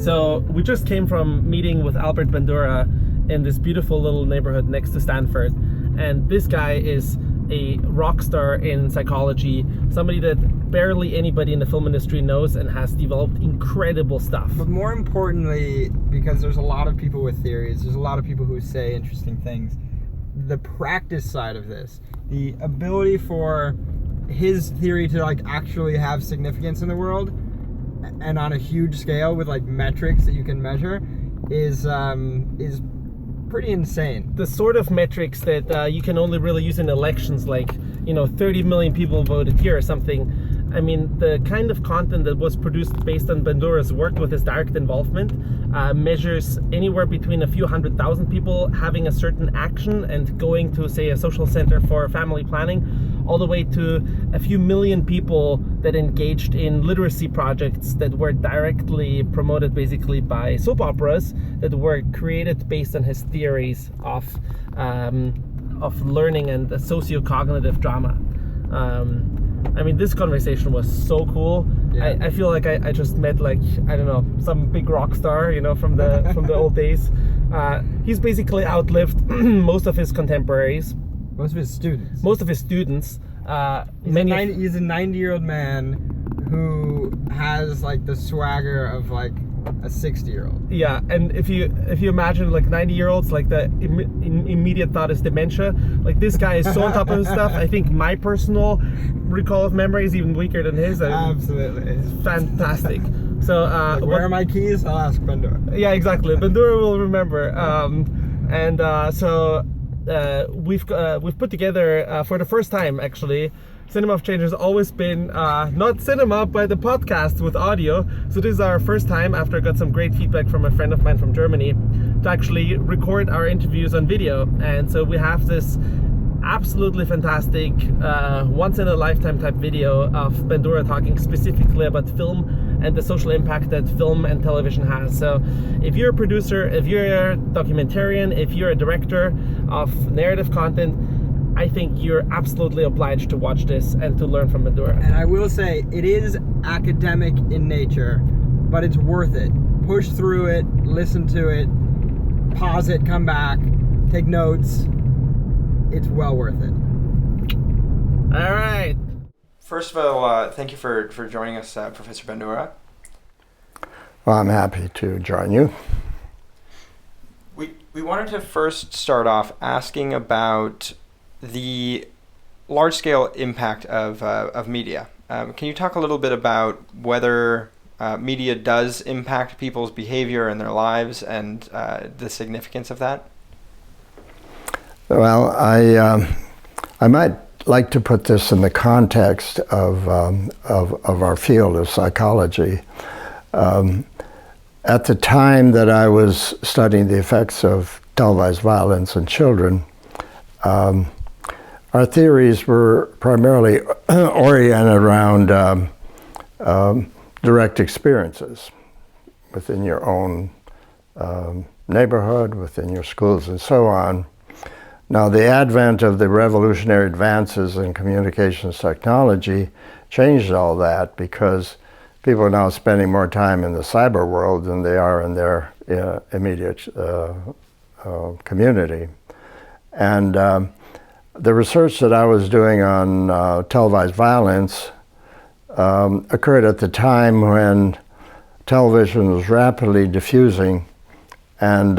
So we just came from meeting with Albert Bandura in this beautiful little neighborhood next to Stanford. And this guy is a rock star in psychology, somebody that barely anybody in the film industry knows and has developed incredible stuff. But more importantly, because there's a lot of people with theories, there's a lot of people who say interesting things, the practice side of this, the ability for his theory to like actually have significance in the world and on a huge scale with like metrics that you can measure is pretty insane. The sort of metrics that you can only really use in elections, like 30 million people voted here or something. I mean, the kind of content that was produced based on Bandura's work with his direct involvement measures anywhere between a few 100,000 people having a certain action and going to, say, a social center for family planning, all the way to a few million people that engaged in literacy projects that were directly promoted basically by soap operas that were created based on his theories of learning and socio-cognitive drama. I mean, this conversation was so cool. Yeah. I feel like I just met, like, I don't know, some big rock star, from the old days. He's basically outlived most of his contemporaries. Most of his students. He's a 90-year-old man who has like the swagger of like a 60-year-old. Yeah, and if you imagine like 90-year-olds, like the immediate thought is dementia. Like, this guy is so on top of his stuff. I think my personal recall of memory is even weaker than his. Absolutely. It's fantastic. So like, where are my keys? I'll ask Bandura. Yeah, exactly. Bandura will remember. So we've put together for the first time, actually. Cinema of Change has always been not cinema, but a podcast with audio. So this is our first time, after I got some great feedback from a friend of mine from Germany, to actually record our interviews on video. And so we have this absolutely fantastic once-in-a-lifetime type video of Bandura talking specifically about film and the social impact that film and television has. So if you're a producer, if you're a documentarian, if you're a director of narrative content, I think you're absolutely obliged to watch this and to learn from Bandura. And I will say, it is academic in nature, but it's worth it. Push through it, listen to it, pause it, come back, take notes. It's well worth it. All right. First of all, thank you for joining us, Professor Bandura. Well, I'm happy to join you. We wanted to first start off asking about the large-scale impact of media. Can you talk a little bit about whether media does impact people's behavior and their lives, and the significance of that? Well, I might like to put this in the context of our field of psychology. At the time that I was studying the effects of televised violence in children, our theories were primarily oriented around direct experiences within your own neighborhood, within your schools, and so on. Now, the advent of the revolutionary advances in communications technology changed all that, because people are now spending more time in the cyber world than they are in their immediate community. And the research that I was doing on televised violence occurred at the time when television was rapidly diffusing, and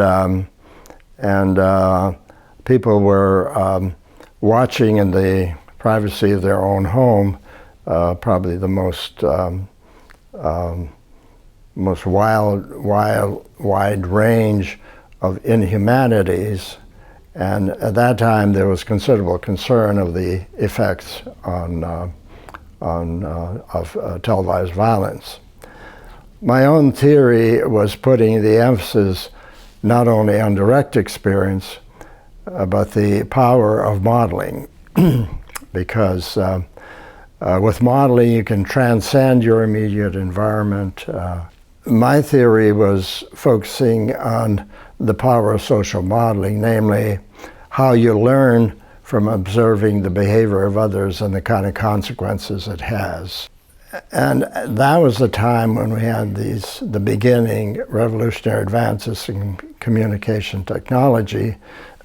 people were watching in the privacy of their own home, probably the most wide range of inhumanities. And at that time, there was considerable concern of the effects of televised violence. My own theory was putting the emphasis not only on direct experience, but the power of modeling, because with modeling you can transcend your immediate environment. My theory was focusing on the power of social modeling, namely how you learn from observing the behavior of others and the kind of consequences it has. And that was the time when we had the beginning revolutionary advances in communication technology,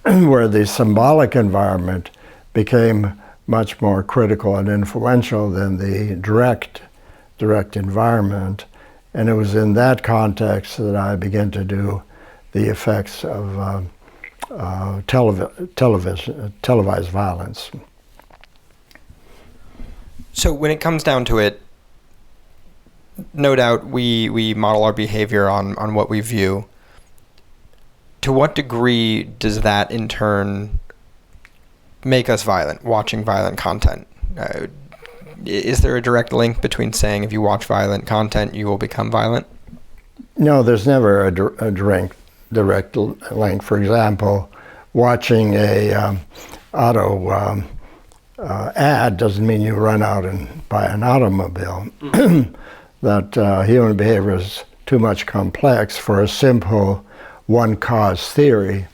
where the symbolic environment became much more critical and influential than the direct environment. And it was in that context that I began to do the effects of televised violence. So when it comes down to it, no doubt we model our behavior on what we view. To what degree does that in turn make us violent, watching violent content? Is there a direct link between saying if you watch violent content, you will become violent? No, there's never a direct link. For example, watching a auto ad doesn't mean you run out and buy an automobile. That human behavior is too much complex for a simple one-cause theory.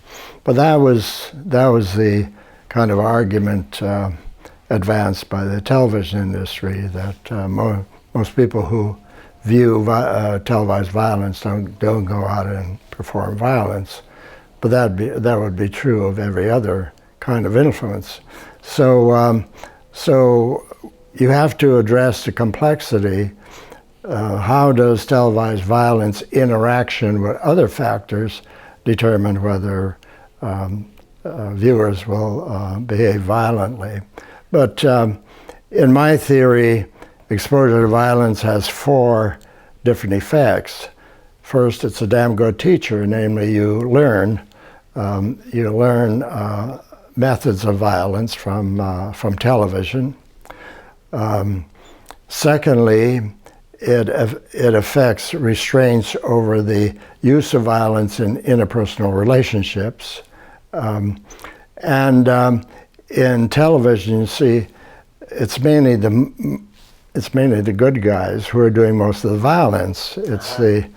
But that was the kind of argument advanced by the television industry, that most people who view televised violence don't go out and perform violence. But that would be true of every other kind of influence. So you have to address the complexity. How does televised violence interaction with other factors determine whether viewers will behave violently? But in my theory, exposure to violence has 4 different effects. First, it's a damn good teacher, namely you learn methods of violence from television. Secondly, it affects restraints over the use of violence in interpersonal relationships. In television, you see, it's mainly the good guys who are doing most of the violence. It's the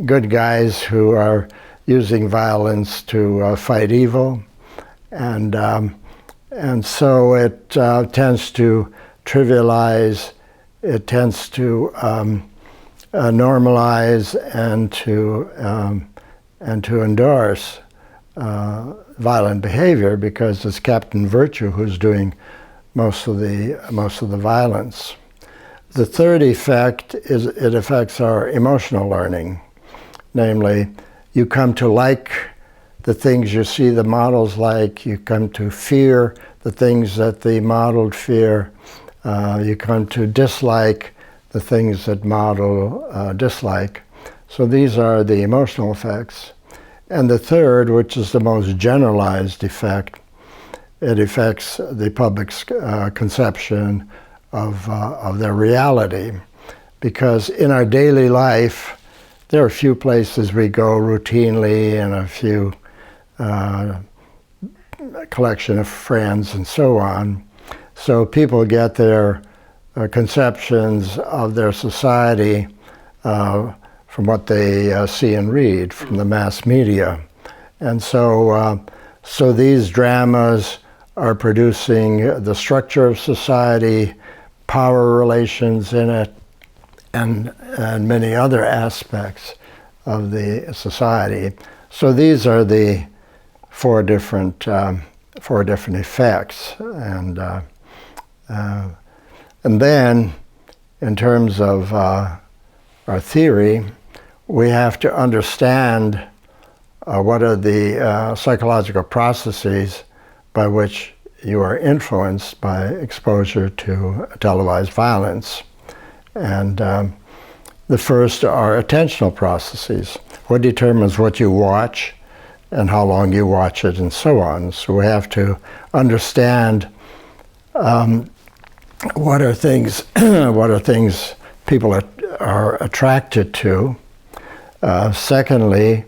good guys who are using violence to fight evil, and so it tends to trivialize. It tends to normalize and to endorse violent behavior, because it's Captain Virtue who's doing most of the violence. The third effect is it affects our emotional learning. Namely, you come to like the things you see the models like, you come to fear the things that the modeled fear, you come to dislike the things that model dislike. So these are the emotional effects. And the third, which is the most generalized effect, it affects the public's conception of their reality. Because in our daily life, there are a few places we go routinely and a few collection of friends and so on. So people get their conceptions of their society from what they see and read from the mass media. And so these dramas are producing the structure of society, power relations in it, and many other aspects of the society. So these are the 4 different effects, and then in terms of our theory, we have to understand what are the psychological processes by which you are influenced by exposure to televised violence. And the first are attentional processes. What determines what you watch and how long you watch it and so on. So we have to understand what are things people are attracted to. Secondly,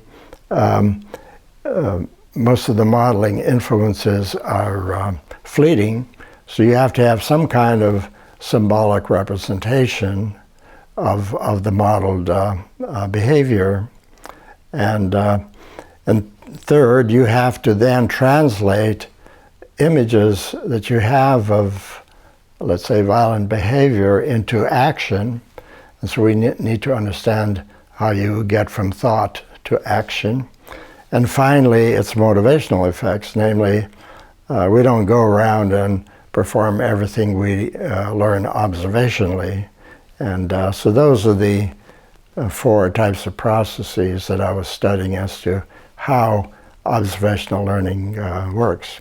most of the modeling influences are fleeting, so you have to have some kind of symbolic representation of the modeled behavior. And third, you have to then translate images that you have of let's say, violent behavior into action. And so we need to understand how you get from thought to action. And finally, its motivational effects, namely, we don't go around and perform everything we learn observationally. And so those are the 4 types of processes that I was studying as to how observational learning works.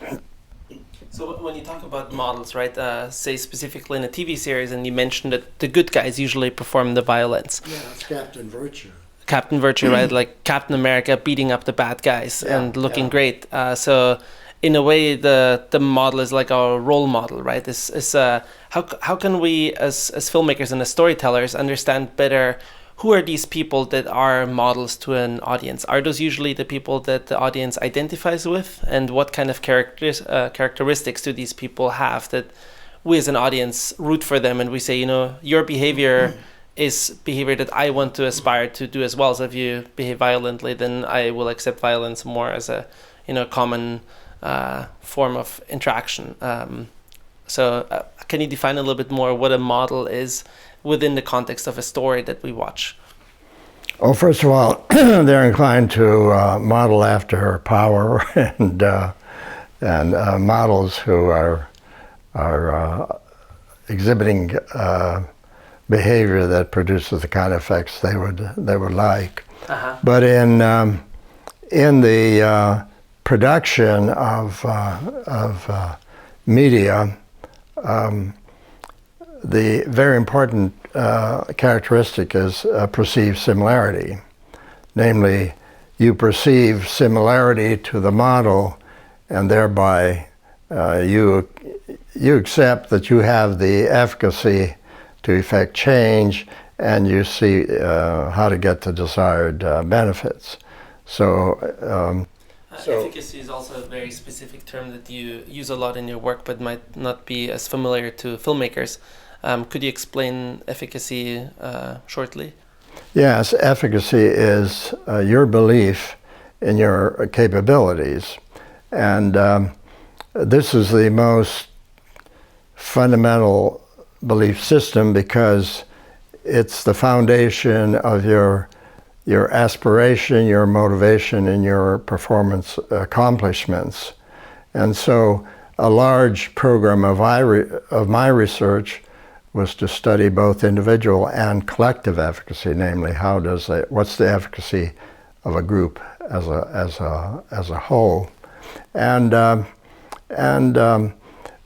So when you talk about models, right, say specifically in a TV series, and you mentioned that the good guys usually perform the violence. Yeah, it's Captain Virtue. Captain Virtue, right? Like Captain America beating up the bad guys and looking great. So in a way, the model is like our role model, right? How can we as filmmakers and as storytellers understand better who are these people that are models to an audience? Are those usually the people that the audience identifies with? And what kind of characteristics do these people have that we as an audience root for them and we say, you know, your behavior is behavior that I want to aspire to do as well. So if you behave violently, then I will accept violence more as a, you know, common form of interaction. So can you define a little bit more what a model is within the context of a story that we watch? Well, first of all, they're inclined to model after power and models who are exhibiting behavior that produces the kind of effects they would like. Uh-huh. But in the production of media, the very important characteristic is perceived similarity. Namely, you perceive similarity to the model, and thereby you accept that you have the efficacy to effect change, and you see how to get the desired benefits. So efficacy is also a very specific term that you use a lot in your work, but might not be as familiar to filmmakers. Could you explain efficacy shortly? Yes, efficacy is your belief in your capabilities. And this is the most fundamental belief system because it's the foundation of your aspiration, your motivation, and your performance accomplishments. And so a large program of my research was to study both individual and collective efficacy, namely what's the efficacy of a group as a whole. And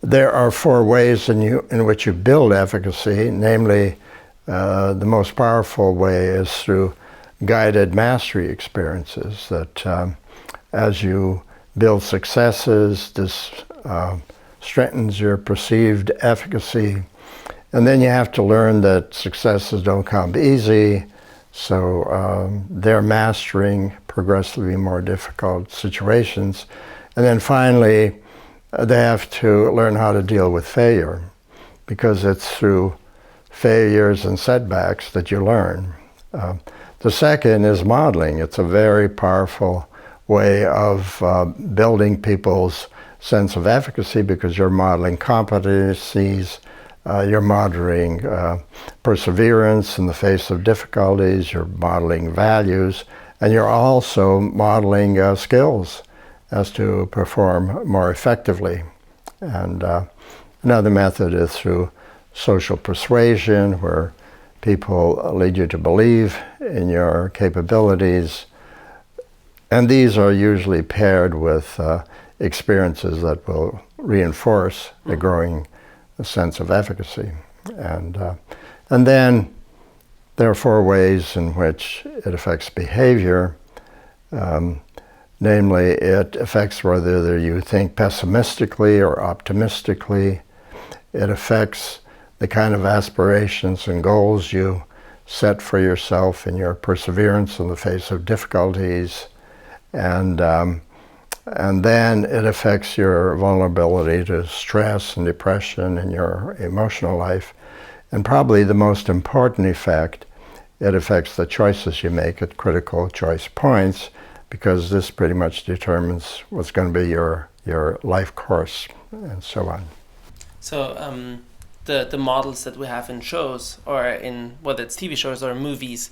there are 4 ways in which you build efficacy, namely the most powerful way is through guided mastery experiences, that as you build successes, this strengthens your perceived efficacy. And then you have to learn that successes don't come easy, so they're mastering progressively more difficult situations. And then finally, they have to learn how to deal with failure, because it's through failures and setbacks that you learn. The second is modeling. It's a very powerful way of building people's sense of efficacy, because you're modeling competencies, you're modeling perseverance in the face of difficulties, you're modeling values, and you're also modeling skills as to perform more effectively. And another method is through social persuasion, where people lead you to believe in your capabilities. And these are usually paired with experiences that will reinforce the growing sense of efficacy. And then there are 4 ways in which it affects behavior. Namely, it affects whether you think pessimistically or optimistically. It affects the kind of aspirations and goals you set for yourself in your perseverance in the face of difficulties. And then it affects your vulnerability to stress and depression in your emotional life. And probably the most important effect, it affects the choices you make at critical choice points, because this pretty much determines what's going to be your life course and so on. So the models that we have in shows, or in whether it's TV shows or movies,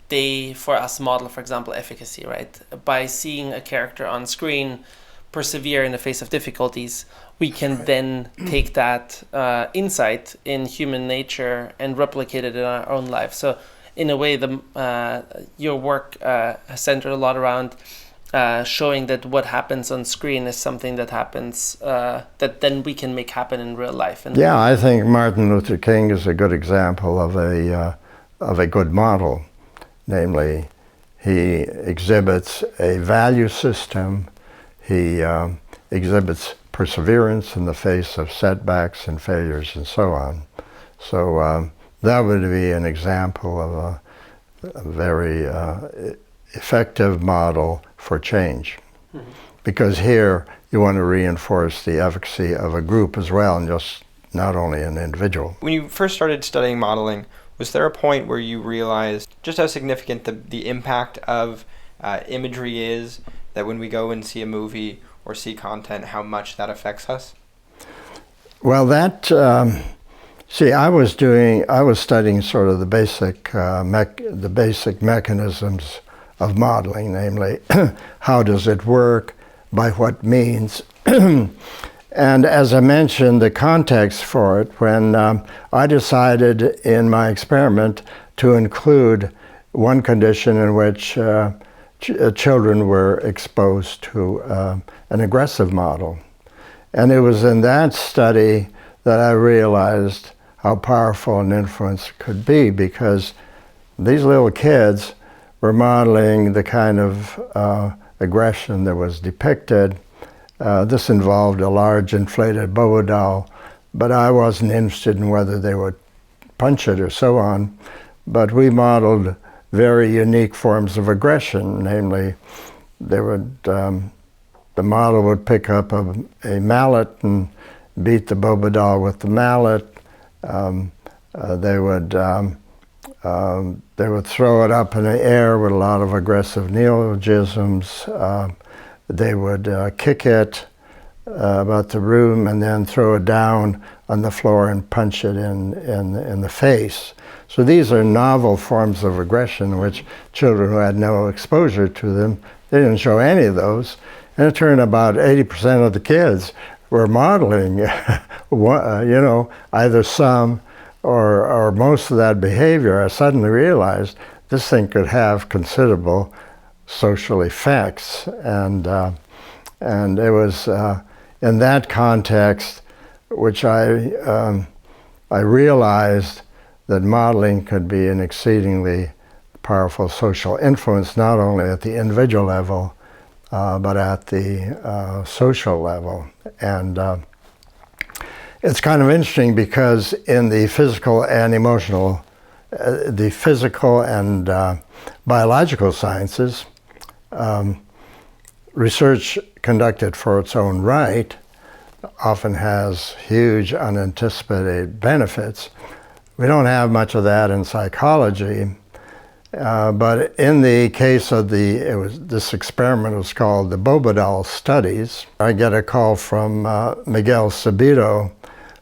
they, for us, model, for example, efficacy, right? By seeing a character on screen persevere in the face of difficulties, we can then take that insight in human nature and replicate it in our own life. So in a way, your work has centered a lot around showing that what happens on screen is something that happens, that then we can make happen in real life. And yeah, I think Martin Luther King is a good example of a good model. Namely, he exhibits a value system. He exhibits perseverance in the face of setbacks and failures and so on. So that would be an example of a very effective model for change. Mm-hmm. Because here you want to reinforce the efficacy of a group as well, and just not only an individual. When you first started studying modeling, was there a point where you realized just how significant the impact of imagery is, that when we go and see a movie or see content, how much that affects us? Well, that, I was studying sort of the basic mechanisms of modeling, namely, how does it work, by what means. And as I mentioned, the context for it, when I decided in my experiment to include one condition in which children were exposed to an aggressive model. And it was in that study that I realized how powerful an influence could be, because these little kids were modeling the kind of aggression that was depicted. This involved a large inflated Bobo doll, but I wasn't interested in whether they would punch it or so on. But we modeled very unique forms of aggression, namely, the model would pick up a mallet and beat the Bobo doll with the mallet. They would throw it up in the air with a lot of aggressive neologisms. They would kick it about the room and then throw it down on the floor and punch it in the face. So these are novel forms of aggression, which children who had no exposure to them, they didn't show any of those. And it turned about 80% of the kids were modeling, either some or most of that behavior. I suddenly realized this thing could have considerable social effects, and it was in that context which I realized that modeling could be an exceedingly powerful social influence, not only at the individual level, but at the social level. And it's kind of interesting because in the physical and emotional, the physical and biological sciences, research conducted for its own right often has huge unanticipated benefits. We don't have much of that in psychology, but in the case of this experiment was called the Bobo doll studies. I get a call from Miguel Sabido,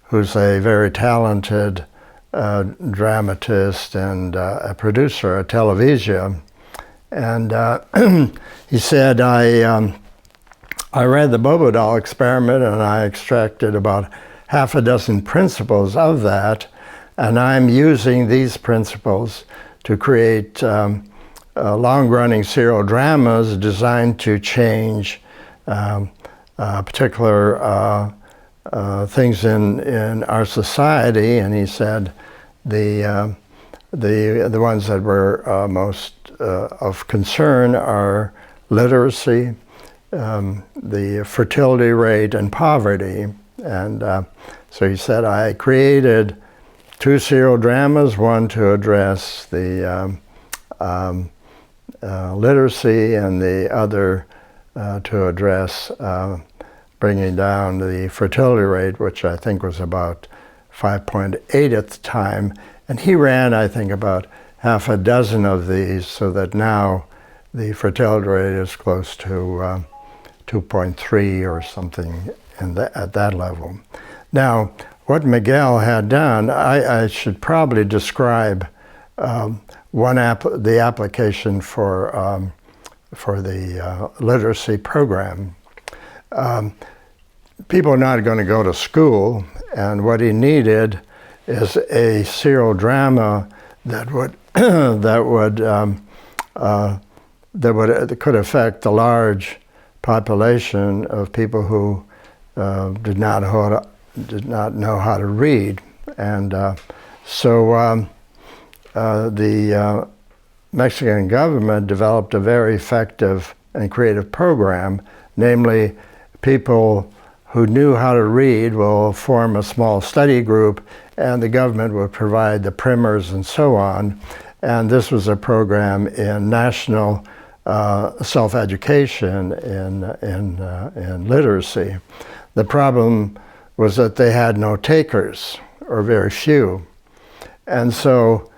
who's a very talented dramatist and a producer at Televisa. And he said, I read the Bobo doll experiment and I extracted about half a dozen principles of that, and I'm using these principles to create long-running serial dramas designed to change particular things in our society. And he said the ones that were most of concern are literacy, the fertility rate, and poverty. And so he said, I created 2 serial dramas, one to address the literacy and the other to address bringing down the fertility rate, which I think was about 5.8 at the time. And he ran, I think, about half a dozen of these, so that now the fertility rate is close to 2.3 or something at that level. Now, what Miguel had done, I should probably describe the application for the literacy program. People are not going to go to school, and what he needed is a serial drama that would that could affect the large population of people who did not know how to read, and so the Mexican government developed a very effective and creative program, namely people who knew how to read will form a small study group, and the government would provide the primers and so on. And this was a program in national self-education in literacy. The problem was that they had no takers, or very few. And so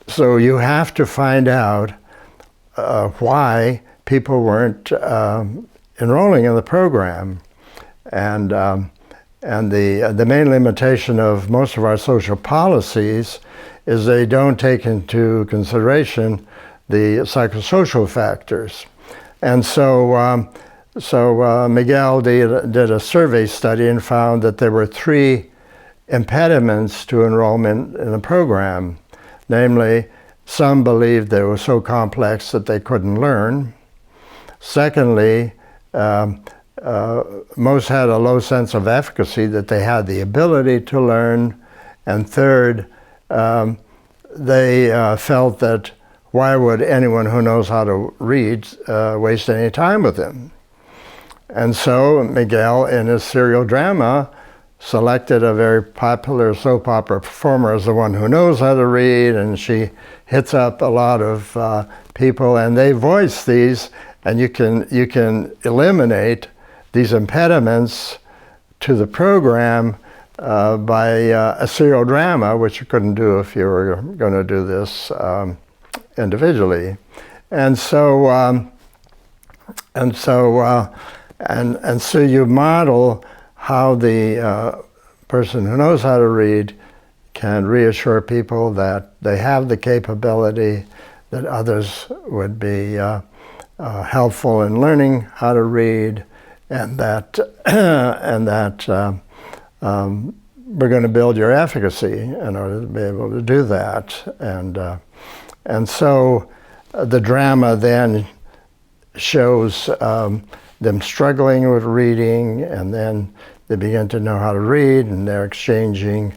you have to find out why people weren't enrolling in the program, and the main limitation of most of our social policies is they don't take into consideration the psychosocial factors. And so Miguel did a survey study and found that there were 3 impediments to enrollment in the program. Namely, some believed they were so complex that they couldn't learn. Secondly, most had a low sense of efficacy, that they had the ability to learn. And third, they felt that why would anyone who knows how to read waste any time with him? And so Miguel, in his serial drama, selected a very popular soap opera performer as the one who knows how to read, and she hits up a lot of people, and they voice these, and you can eliminate these impediments to the program by a serial drama, which you couldn't do if you were going to do this individually. And so you model how the person who knows how to read can reassure people that they have the capability, that others would be helpful in learning how to read, and that we're going to build your efficacy in order to be able to do that. And so the drama then shows them struggling with reading, and then they begin to know how to read, and they're exchanging.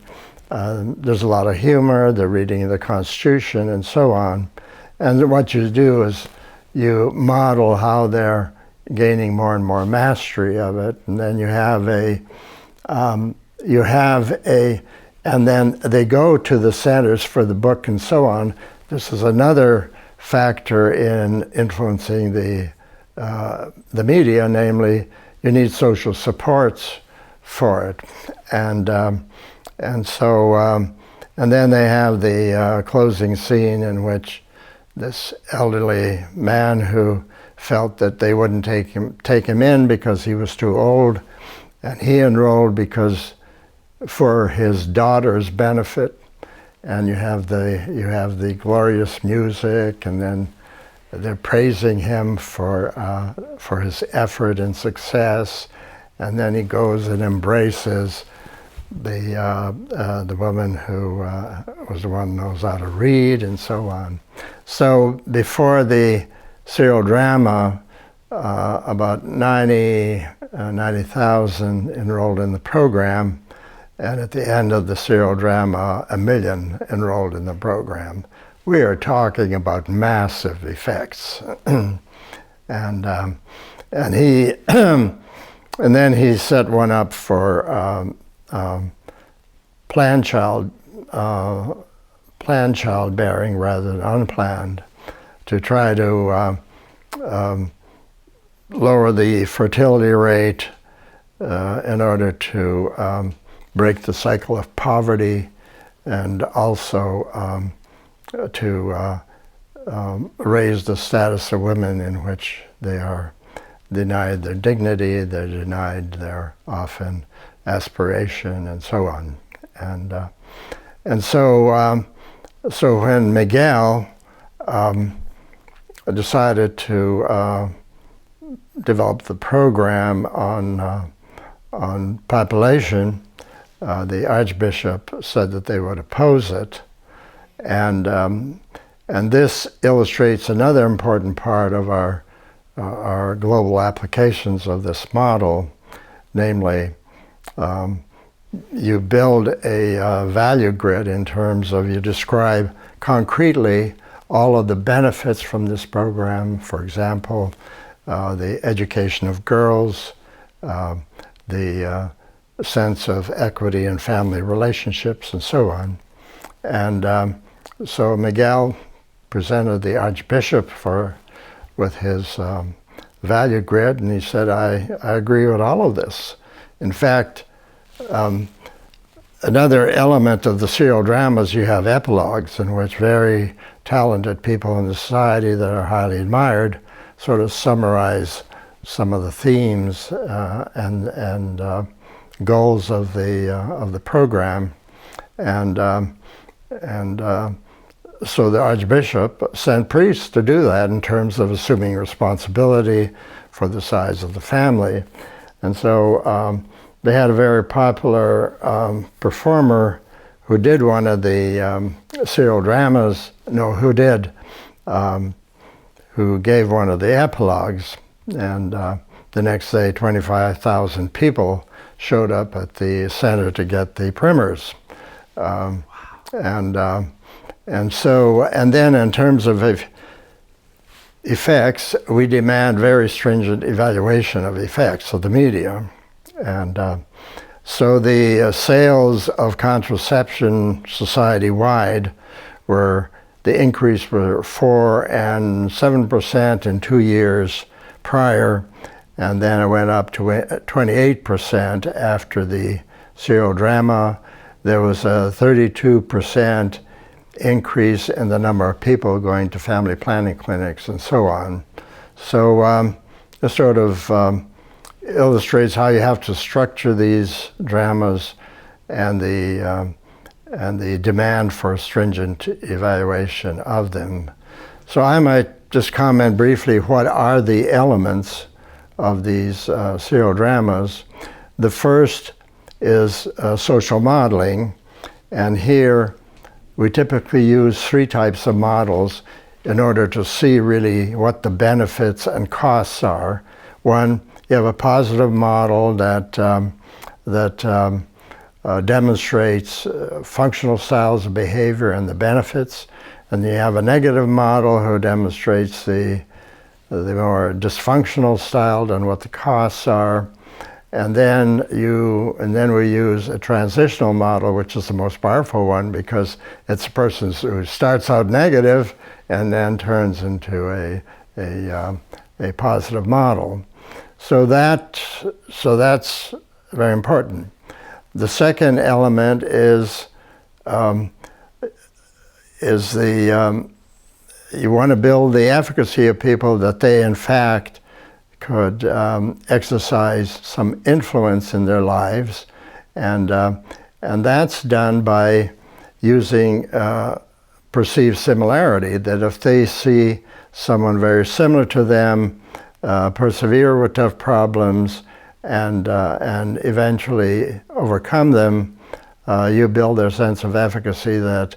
There's a lot of humor, they're reading the Constitution and so on. And what you do is you model how they're gaining more and more mastery of it, and then and then they go to the centers for the book and so on. This is another factor in influencing the media, namely you need social supports for it, and then they have the closing scene in which this elderly man who felt that they wouldn't take him in because he was too old, and he enrolled because for his daughter's benefit, and you have the glorious music, and then they're praising him for his effort and success, and then he goes and embraces the woman who was the one who knows how to read, and so on. So before the serial drama, about 90,000 enrolled in the program, and at the end of the serial drama, 1 million enrolled in the program. We are talking about massive effects, and he and then he set one up for planned childbearing rather than unplanned, to try to lower the fertility rate in order to break the cycle of poverty, and also to raise the status of women, in which they are denied their dignity, they're denied their often aspiration, and so on. And so when Miguel decided to develop the program on population, the Archbishop said that they would oppose it, and this illustrates another important part of our global applications of this model, namely, you build a value grid in terms of you describe concretely all of the benefits from this program. For example, the education of girls, the sense of equity in family relationships, and so on. And so Miguel presented the Archbishop with his value grid, and he said, I agree with all of this. In fact, another element of the serial dramas, you have epilogues in which very talented people in the society that are highly admired sort of summarize some of the themes and goals of the program, and so the Archbishop sent priests to do that in terms of assuming responsibility for the size of the family, and so they had a very popular performer who did one of the serial dramas. Who gave one of the epilogues, and the next day 25,000 people showed up at the center to get the primers. And then in terms of effects, we demand very stringent evaluation of effects of the media. And so the sales of contraception society-wide the increase were 4% and 7% in 2 years prior, and then it went up to 28% after the serial drama. There was a 32% increase in the number of people going to family planning clinics, and so on. So this sort of illustrates how you have to structure these dramas and the demand for stringent evaluation of them. So I might just comment briefly what are the elements of these serial dramas. The first is social modeling, and here we typically use 3 types of models in order to see really what the benefits and costs are. One, you have a positive model that demonstrates functional styles of behavior and the benefits, and you have a negative model who demonstrates the more dysfunctional style and what the costs are, and then we use a transitional model, which is the most powerful one because it's a person who starts out negative and then turns into a positive model. So that's very important. The second element is you want to build the efficacy of people that they in fact could exercise some influence in their lives, and that's done by using perceived similarity, that if they see someone very similar to them persevere with tough problems and eventually overcome them, you build their sense of efficacy that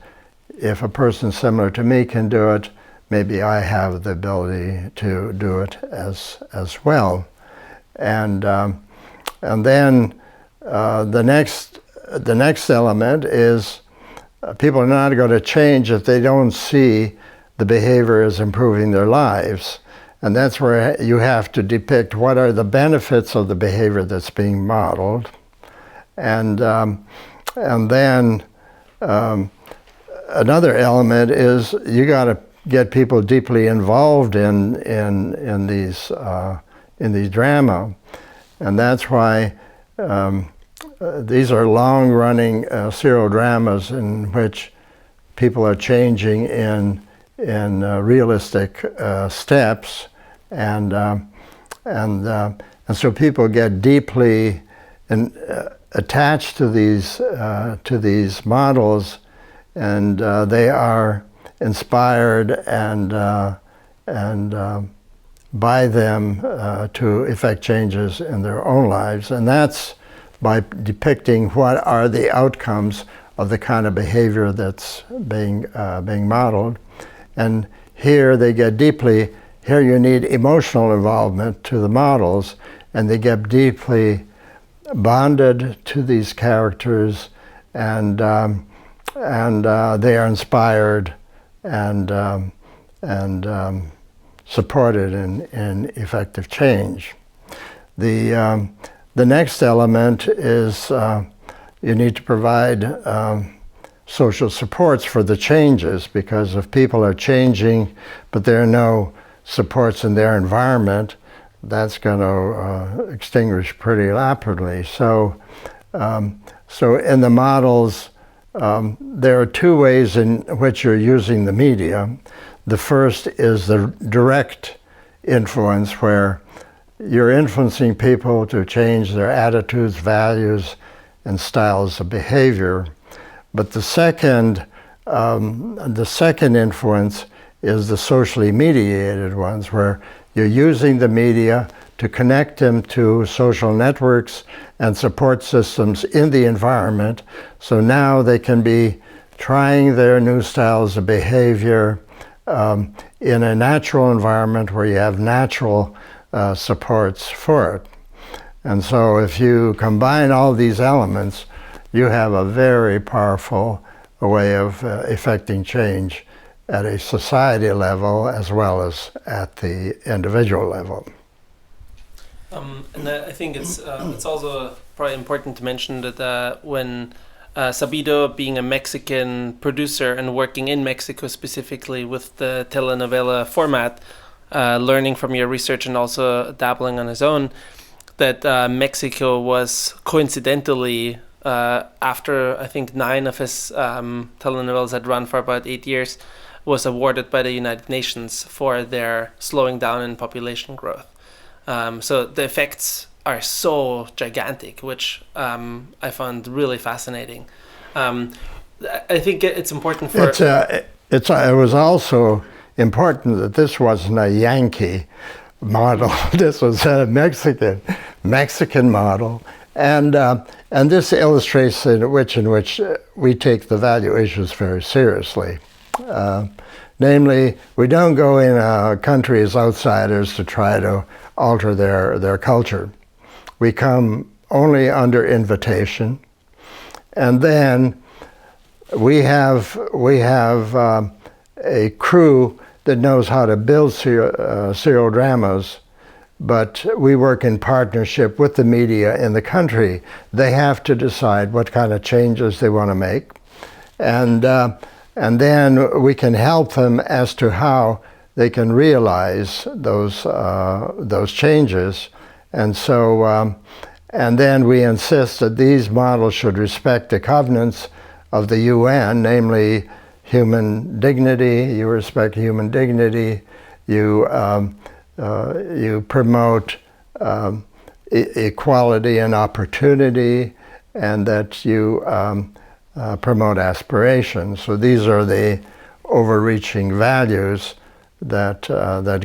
if a person similar to me can do it, maybe I have the ability to do it as well. And then the next element is people are not going to change if they don't see the behavior as improving their lives. And that's where you have to depict what are the benefits of the behavior that's being modeled. And then another element is you got to get people deeply involved in these drama, and that's why these are long-running serial dramas in which people are changing in realistic steps, and so people get deeply attached to these models, and they are inspired and by them to effect changes in their own lives, and that's by depicting what are the outcomes of the kind of behavior that's being modeled. And here they get deeply. Here you need emotional involvement to the models, and they get deeply bonded to these characters, and they are inspired and supported in effective change. The next element is you need to provide social supports for the changes, because if people are changing but there are no supports in their environment, that's going to extinguish pretty rapidly. So in the models, there are two ways in which you're using the media. The first is the direct influence, where you're influencing people to change their attitudes, values, and styles of behavior. But the second influence is the socially mediated ones, where you're using the media to connect them to social networks and support systems in the environment. So now they can be trying their new styles of behavior in a natural environment where you have natural supports for it. And so if you combine all these elements, you have a very powerful way of effecting change at a society level as well as at the individual level. And I think it's also probably important to mention that when Sabido, being a Mexican producer and working in Mexico specifically with the telenovela format, learning from your research and also dabbling on his own, that Mexico was coincidentally, after I think 9 of his telenovelas had run for about 8 years, was awarded by the United Nations for their slowing down in population growth. So the effects are so gigantic, which I found really fascinating. I think it's important for... It was also important that this wasn't a Yankee model. This was a Mexican model. And this illustrates in which we take the value issues very seriously. Namely, we don't go in country as outsiders to try to alter their culture. We come only under invitation, and then we have a crew that knows how to build serial dramas, but we work in partnership with the media in the country. They have to decide what kind of changes they want to make, and then we can help them as to how they can realize those changes. And so, and then we insist that these models should respect the covenants of the UN, namely human dignity. You respect human dignity. You promote equality and opportunity, and that you promote aspiration. So these are the overreaching values that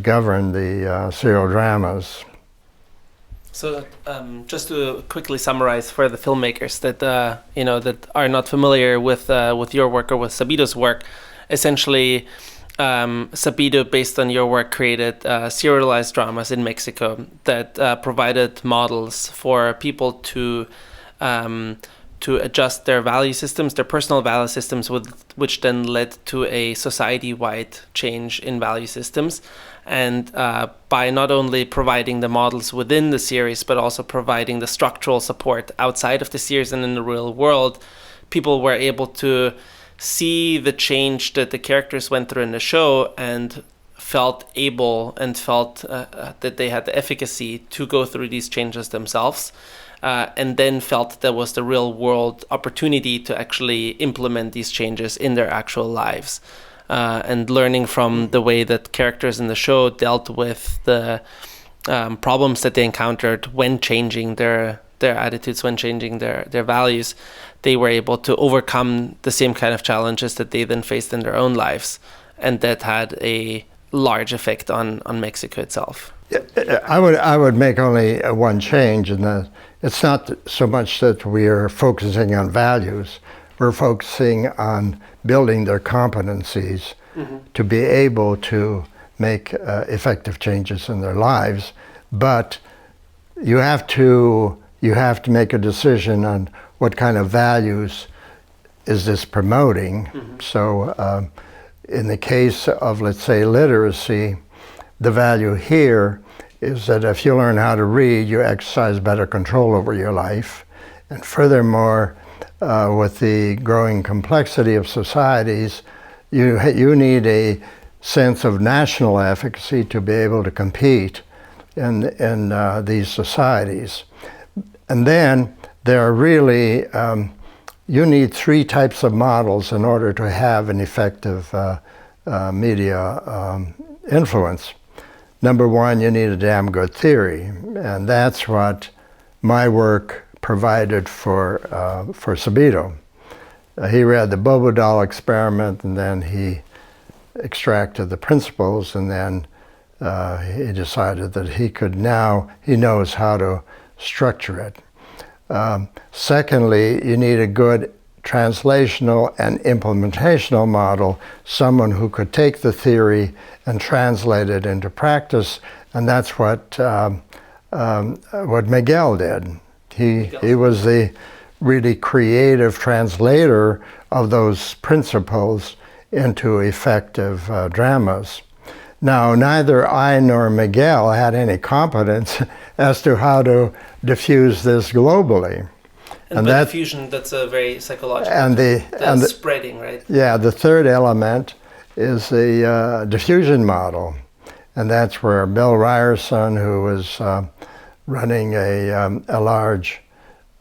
govern the serial dramas. So just to quickly summarize for the filmmakers that that are not familiar with your work or with Sabido's work, essentially Sabido, based on your work, created serialized dramas in Mexico that provided models for people to adjust their value systems, their personal value systems, which then led to a society-wide change in value systems. And by not only providing the models within the series, but also providing the structural support outside of the series and in the real world, people were able to see the change that the characters went through in the show and felt able and felt that they had the efficacy to go through these changes themselves. And then felt there was the real world opportunity to actually implement these changes in their actual lives. And learning from the way that characters in the show dealt with the problems that they encountered when changing their their attitudes, when changing their values, they were able to overcome the same kind of challenges that they then faced in their own lives. And that had a large effect on Mexico itself. I would make only one change, in that it's not so much that we are focusing on values, we're focusing on building their competencies to be able to make effective changes in their lives. But you have to make a decision on what kind of values is this promoting. So in the case of, let's say, literacy, the value here is that if you learn how to read, you exercise better control over your life. And furthermore, with the growing complexity of societies, you need a sense of national efficacy to be able to compete in these societies. And then there are really, you need three types of models in order to have an effective media influence. Number one, you need a damn good theory, and that's what my work provided for Sabido. He read the Bobo doll experiment, and then he extracted the principles, and then he decided that he knows how to structure it. Secondly, you need a good translational and implementational model, someone who could take the theory and translate it into practice, and that's what Miguel did. He was the really creative translator of those principles into effective dramas. Now, neither I nor Miguel had any competence as to how to diffuse this globally. And by diffusion, that's a very psychological. And the spreading, right? Yeah, the third element is the diffusion model, and that's where Bill Ryerson, who was running a large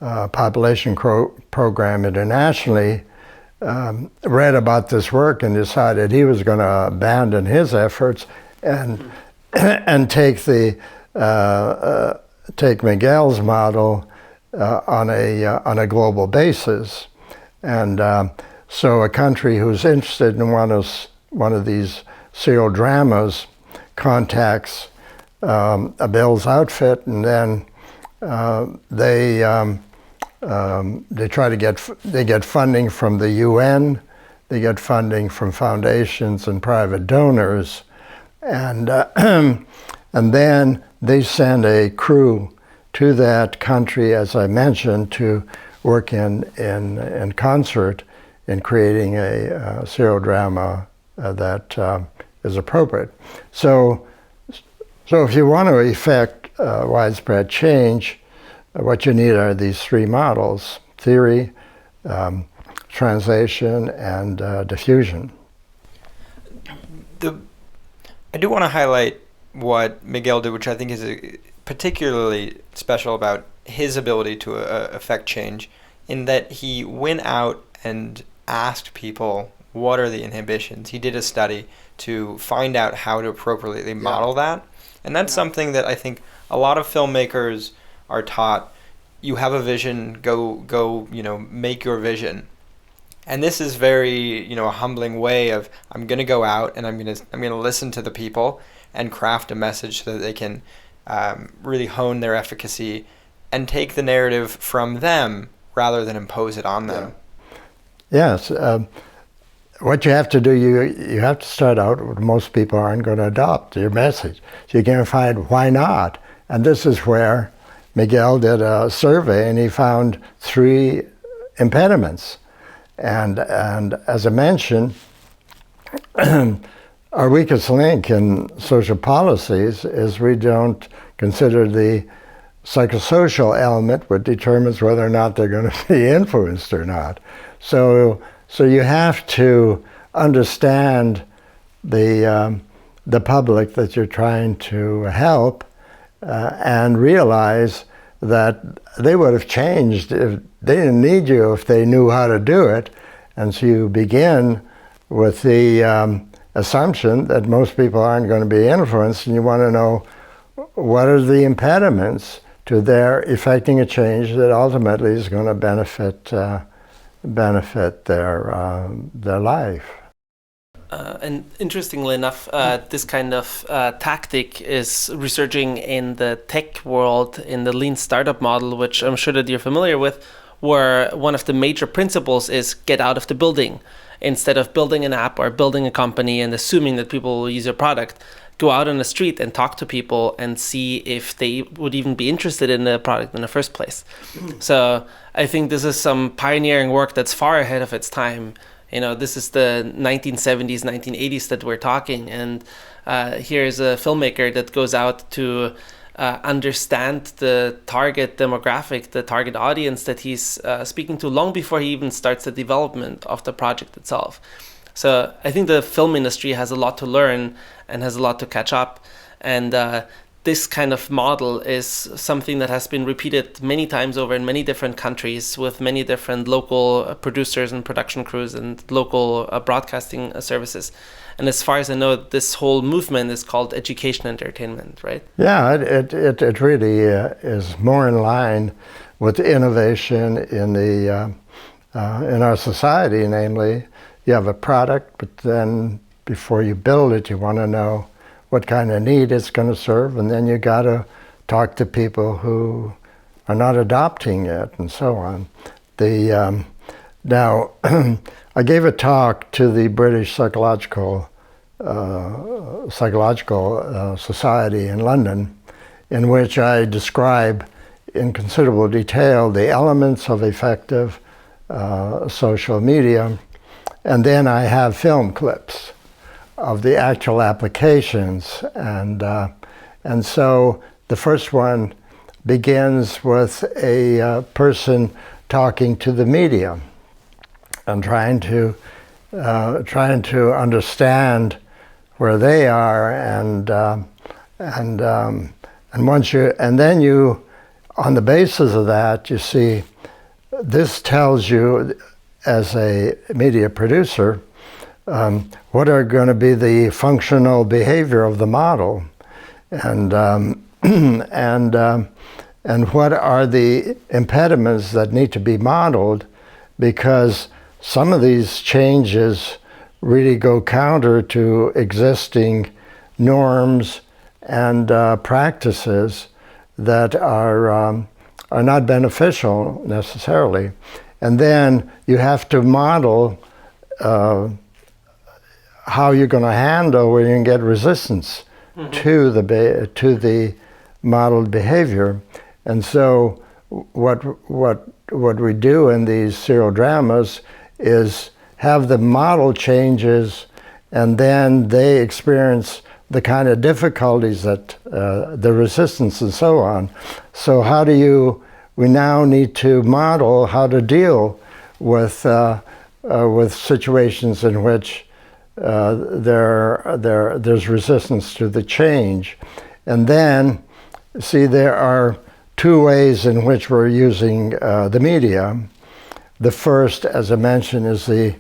population program internationally, read about this work and decided he was going to abandon his efforts and take Miguel's model on a global basis. And so a country who's interested in one of these serial dramas contacts Bill's outfit, and then they get funding from the UN, they get funding from foundations and private donors, and then they send a crew to that country, as I mentioned, to work in concert in creating a serial drama that is appropriate. So if you want to effect widespread change, what you need are these three models: theory, translation, and diffusion. I do want to highlight what Miguel did, which I think is particularly special about his ability to affect change, in that he went out and asked people, what are the inhibitions? He did a study to find out how to appropriately model that. And that's something that I think a lot of filmmakers are taught. You have a vision, go, make your vision. And this is very, a humbling way of, I'm going to go out and I'm going to listen to the people and craft a message so that they can really hone their efficacy and take the narrative from them rather than impose it on them. Yes. What you have to do, you have to start out with most people aren't going to adopt your message. So you can find why not. And this is where Miguel did a survey and he found 3 impediments. And as I mentioned, our weakest link in social policies is we don't consider the psychosocial element, which determines whether or not they're going to be influenced or not. So you have to understand the public that you're trying to help and realize that they would have changed if they didn't need you if they knew how to do it. And so you begin with the assumption that most people aren't going to be influenced, and you want to know what are the impediments their effecting a change that ultimately is going to benefit their life. And interestingly enough, this kind of tactic is resurging in the tech world, in the lean startup model, which I'm sure that you're familiar with, where one of the major principles is get out of the building. Instead of building an app or building a company and assuming that people will use your product, go out on the street and talk to people and see if they would even be interested in the product in the first place. So I think this is some pioneering work that's far ahead of its time. This is the 1970s, 1980s that we're talking. And here's a filmmaker that goes out to understand the target demographic, the target audience that he's speaking to long before he even starts the development of the project itself. So I think the film industry has a lot to learn and has a lot to catch up. And this kind of model is something that has been repeated many times over in many different countries with many different local producers and production crews and local broadcasting services. And as far as I know, this whole movement is called education entertainment, right? Yeah, it really is more in line with innovation in in our society. Namely, you have a product, but then before you build it, you want to know what kind of need it's going to serve, and then you got to talk to people who are not adopting it, and so on. Now, I gave a talk to the British Psychological Society in London, in which I describe in considerable detail the elements of effective social media, and then I have film clips of the actual applications, and so the first one begins with a person talking to the media and trying to understand where they are, and then you, on the basis of that, you see this tells you as a media producer what are going to be the functional behavior of the model, and what are the impediments that need to be modeled, because some of these changes really go counter to existing norms and practices that are not beneficial necessarily. And then you have to model how you're going to handle when you get resistance to the modeled behavior. And so what we do in these serial dramas is have the model changes, and then they experience the kind of difficulties that the resistance and so on. So we now need to model how to deal with situations in which there's resistance to the change. And then, see, there are two ways in which we're using the media. The first, as I mentioned, is the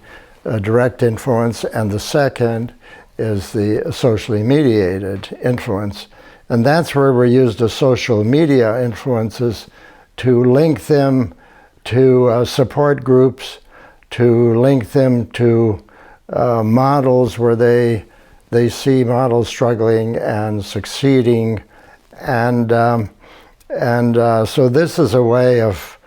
direct influence, and the second is the socially mediated influence. And that's where we use the social media influences to link them to support groups, to link them to models where they see models struggling and succeeding, and so this is a way of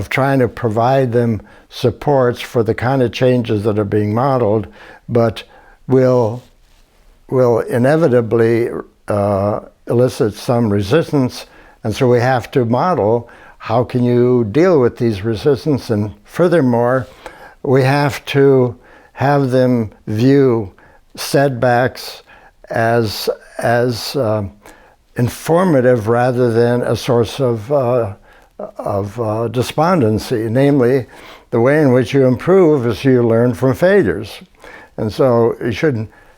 trying to provide them supports for the kind of changes that are being modeled, but will inevitably elicit some resistance, and so we have to model how can you deal with these resistance, and furthermore, we have to have them view setbacks as informative rather than a source of despondency. Namely, the way in which you improve is you learn from failures, and so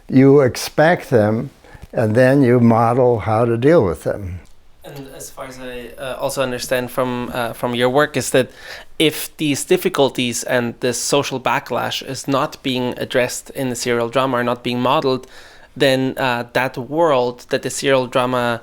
you expect them, and then you model how to deal with them. And as far as I also understand from your work, is that if these difficulties and this social backlash is not being addressed in the serial drama or not being modeled, then that world that the serial drama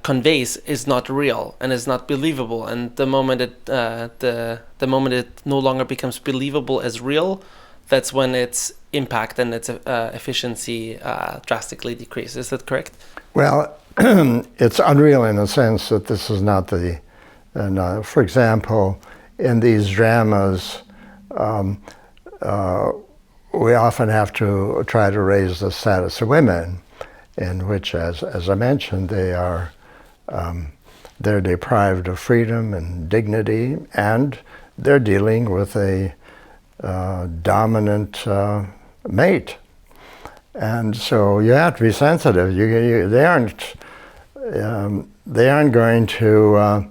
conveys is not real and is not believable, and the moment the moment it no longer becomes believable as real, that's when its impact and its efficiency drastically decreases. Is that correct? Well, it's unreal in the sense that this is not the, for example, in these dramas, we often have to try to raise the status of women, in which, as I mentioned, they're deprived of freedom and dignity, and they're dealing with a dominant mate. And so you have to be sensitive. They aren't going to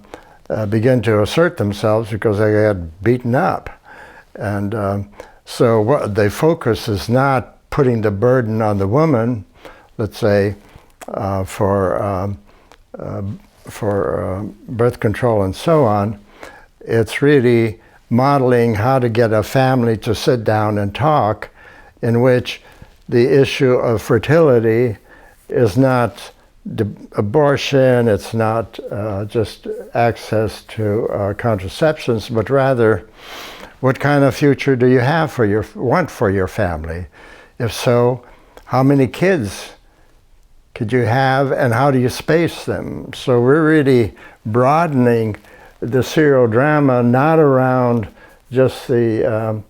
begin to assert themselves because they get beaten up. And so what the focus is not putting the burden on the woman, let's say, for birth control and so on. It's really modeling how to get a family to sit down and talk, in which the issue of fertility is not abortion, it's not just access to contraceptions, but rather what kind of future do you have want for your family? If so, how many kids could you have, and how do you space them? So we're really broadening the serial drama not around just the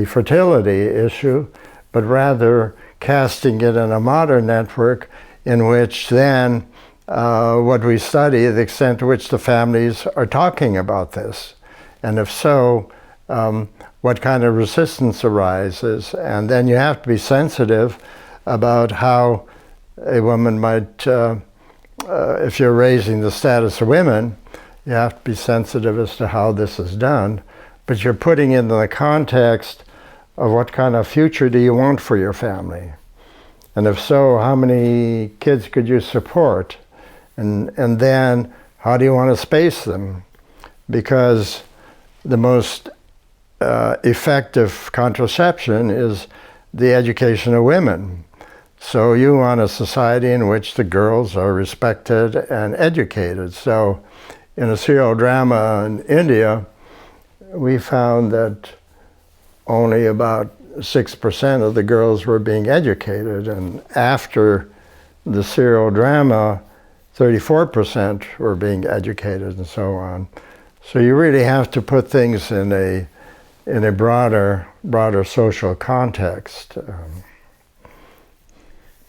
fertility issue, but rather casting it in a modern network in which then what we study, the extent to which the families are talking about this. And if so, what kind of resistance arises. And then you have to be sensitive about how a woman might, if you're raising the status of women, you have to be sensitive as to how this is done. But you're putting into the context of what kind of future do you want for your family? And if so, how many kids could you support? And then how do you want to space them? Because the most effective contraception is the education of women. So you want a society in which the girls are respected and educated. So in a serial drama in India, we found that only about 6% of the girls were being educated, and after the serial drama, 34% were being educated, and so on. So you really have to put things in a broader social context.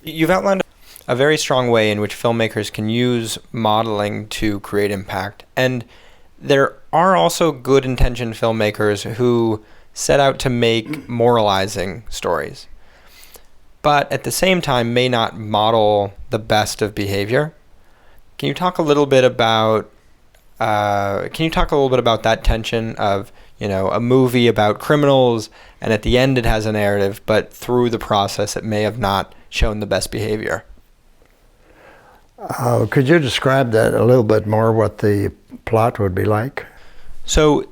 You've outlined a very strong way in which filmmakers can use modeling to create impact, and there are also good-intentioned filmmakers who set out to make moralizing stories, but at the same time may not model the best of behavior. Can you talk a little bit about that tension of, a movie about criminals, and at the end it has a narrative, but through the process it may have not shown the best behavior? Could you describe that a little bit more, what the plot would be like? So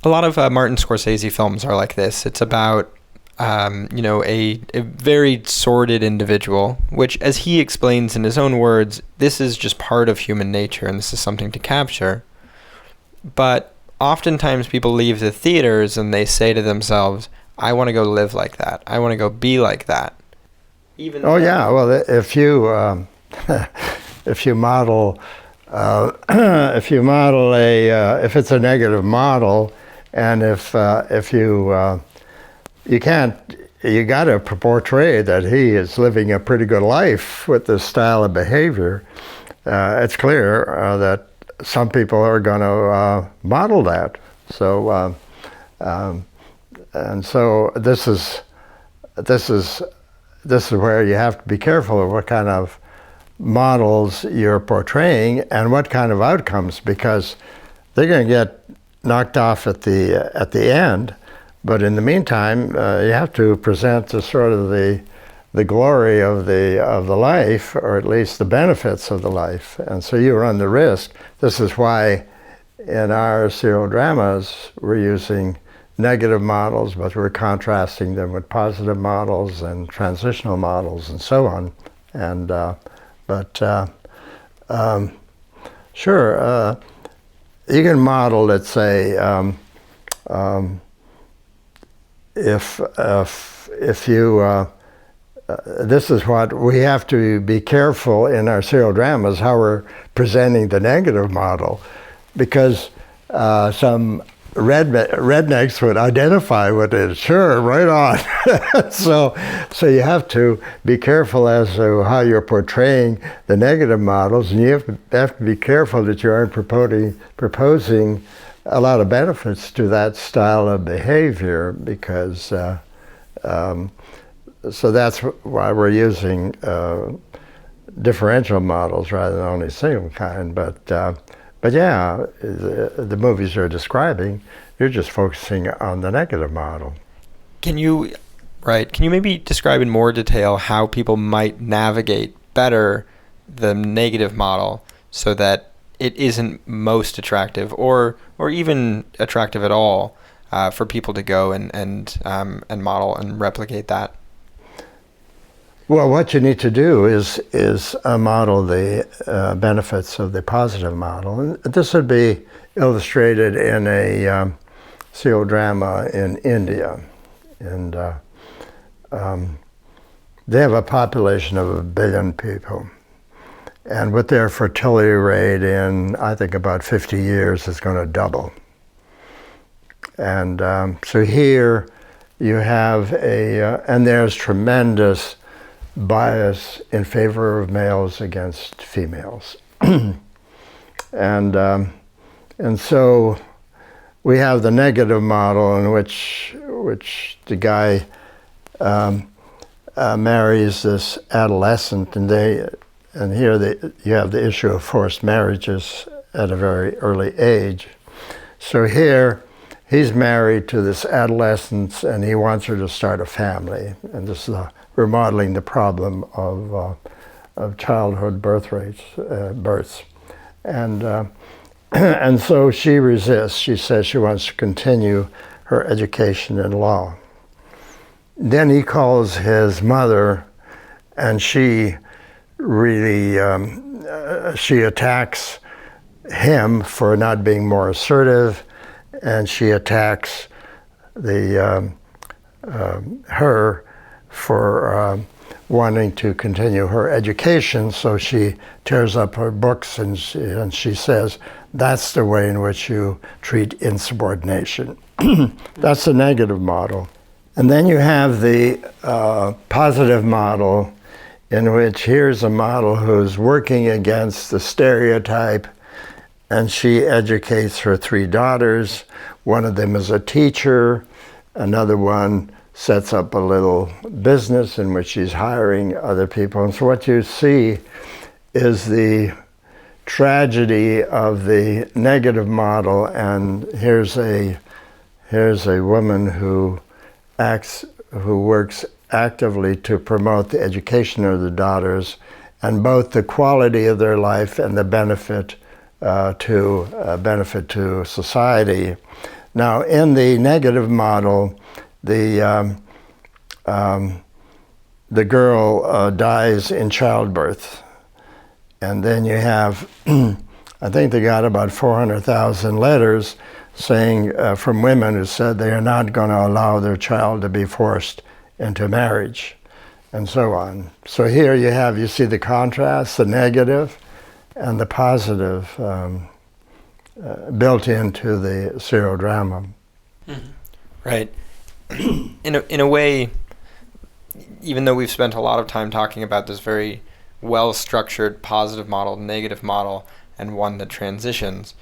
a lot of Martin Scorsese films are like this. It's about a very sordid individual, which, as he explains in his own words, this is just part of human nature and this is something to capture. But oftentimes people leave the theaters and they say to themselves, I want to go live like that. I want to go be like that. Yeah. Well, if you model if it's a negative model, and if you got to portray that he is living a pretty good life with this style of behavior, it's clear that some people are going to model that. So, and so this is where you have to be careful of what kind of models you're portraying and what kind of outcomes, because they're going to get knocked off at the end. But in the meantime, you have to present the sort of the glory of the life, or at least the benefits of the life. And so you run the risk. This is why in our serial dramas we're using negative models, but we're contrasting them with positive models and transitional models and so on. And But sure, you can model, let's say, if you, this is what we have to be careful in our serial dramas, how we're presenting the negative model, because some rednecks would identify with it. Sure, right on. So you have to be careful as to how you're portraying the negative models, and you have to be careful that you aren't proposing a lot of benefits to that style of behavior, because so that's why we're using differential models rather than only single kind. But yeah, the movies you're describing, you're just focusing on the negative model. Can you maybe describe in more detail how people might navigate better the negative model so that it isn't most attractive or even attractive at all for people to go and model and replicate that? Well, what you need to do is model the benefits of the positive model. And this would be illustrated in a serial drama in India. And they have a population of 1 billion people. And with their fertility rate in, I think, about 50 years, it's going to double. And so here you have and there's tremendous bias in favor of males against females. And so we have the negative model in which the guy marries this adolescent, and here you have the issue of forced marriages at a very early age. So here he's married to this adolescent, and he wants her to start a family, and this is remodeling the problem of childhood births, and so she resists. She says she wants to continue her education in law. Then he calls his mother, and she really she attacks him for not being more assertive, and she attacks her for wanting to continue her education. So she tears up her books, and she says, that's the way in which you treat insubordination. That's the negative model. And then you have the positive model, in which here's a model who's working against the stereotype, and she educates her 3 daughters. One of them is a teacher, another one sets up a little business in which she's hiring other people. And so what you see is the tragedy of the negative model, and here's a woman who works actively to promote the education of the daughters, and both the quality of their life and the benefit to society. Now, in the negative model, the girl dies in childbirth, and then you have, I think they got about 400,000 letters saying from women who said they are not going to allow their child to be forced into marriage, and so on. So here you see the contrast, the negative and the positive built into the serial drama. Mm-hmm. Right. In a way, even though we've spent a lot of time talking about this very well-structured positive model, negative model, and one that transitions,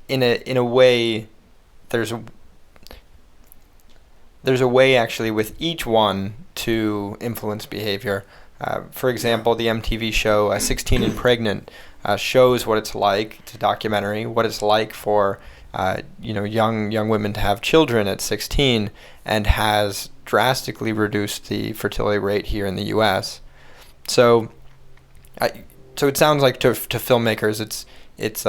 in a way, there's a way actually with each one to influence behavior. For example, the MTV show 16 and Pregnant shows what it's like. It's a documentary. What it's like for young women to have children at 16, and has drastically reduced the fertility rate here in the U.S. So it sounds like to filmmakers, it's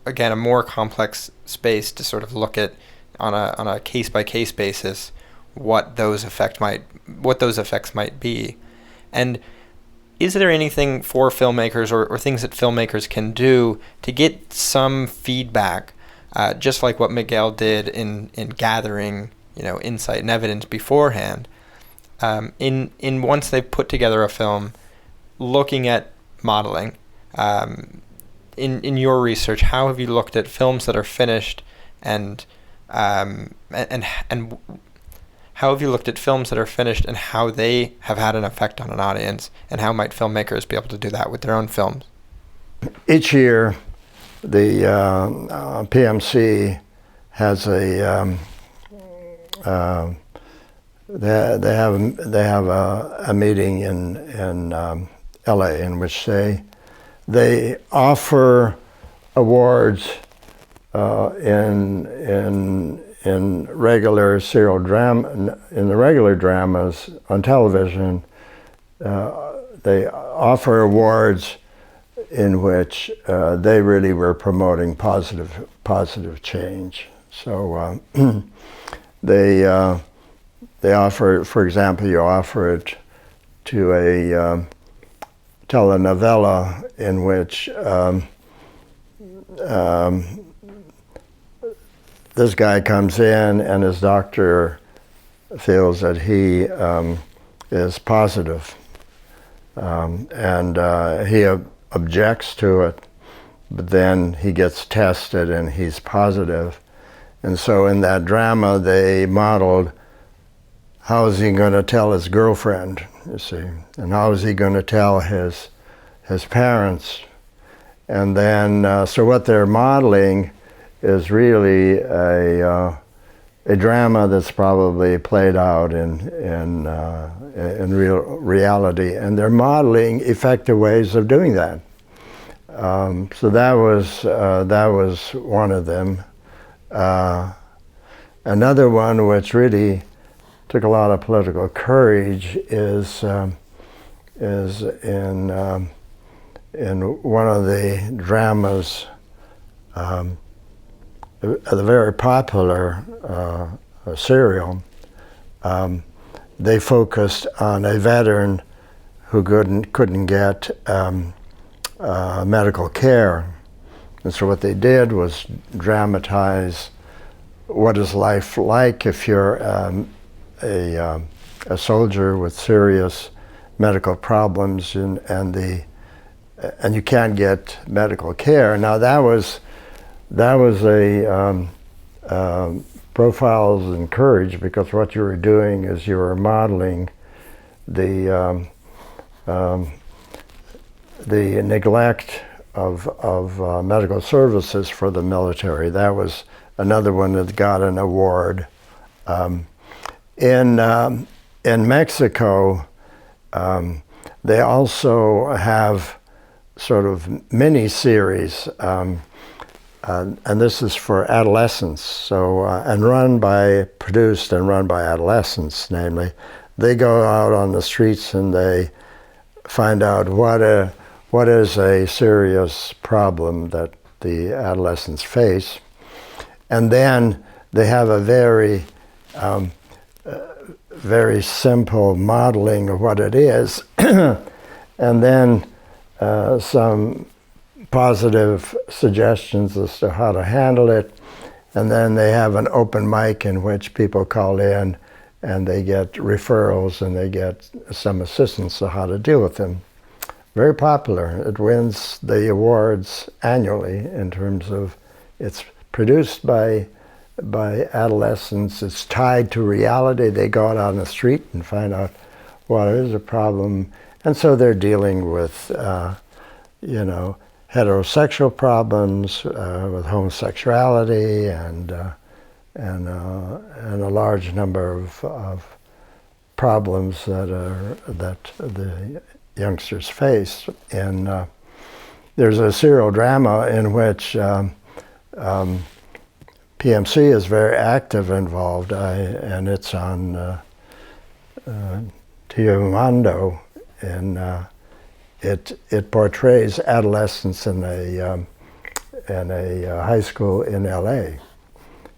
again a more complex space to sort of look at on a case by case basis what those effects might be. And is there anything for filmmakers or things that filmmakers can do to get some feedback, just like what Miguel did in gathering, insight and evidence beforehand, in once they've put together a film, looking at modeling? In your research, how have you looked at films that are finished, and how have you looked at films that are finished and how they have had an effect on an audience, and how might filmmakers be able to do that with their own films? Each year, the PMC has they have a meeting in LA in which they offer awards in regular serial drama, in the regular dramas on television. They offer awards in which they really were promoting positive change. So they offer, for example, you offer it to a telenovela in which this guy comes in and his doctor feels that he is positive, and he objects to it, but then he gets tested and he's positive. And so in that drama they modeled, how is he going to tell his girlfriend, you see, and how is he going to tell his parents? And then so what they're modeling is really a drama that's probably played out in real reality, and they're modeling effective ways of doing that. So that was one of them. Another one which really took a lot of political courage is in one of the dramas, the very popular serial. They focused on a veteran who couldn't get medical care, and so what they did was dramatize what is life like if you're a soldier with serious medical problems and you can't get medical care. Now that was a profiles in courage, because what you were doing is you were modeling the neglect of medical services for the military. That was another one that got an award. In Mexico, they also have sort of mini-series, and this is for adolescents, so produced and run by adolescents, namely. They go out on the streets and they find out what is a serious problem that the adolescents face, and then they have a very very simple modeling of what it is, and then some positive suggestions as to how to handle it, and then they have an open mic in which people call in and they get referrals and they get some assistance on how to deal with them. Very popular. It wins the awards annually in terms of it's produced by adolescents. It's tied to reality. They go out on the street and find out what is a problem, and so they're dealing with heterosexual problems, with homosexuality, and a large number of problems that the youngsters face. And there's a serial drama in which PMC is very active involved, and it's on Telemundo, and it portrays adolescents in a high school in LA,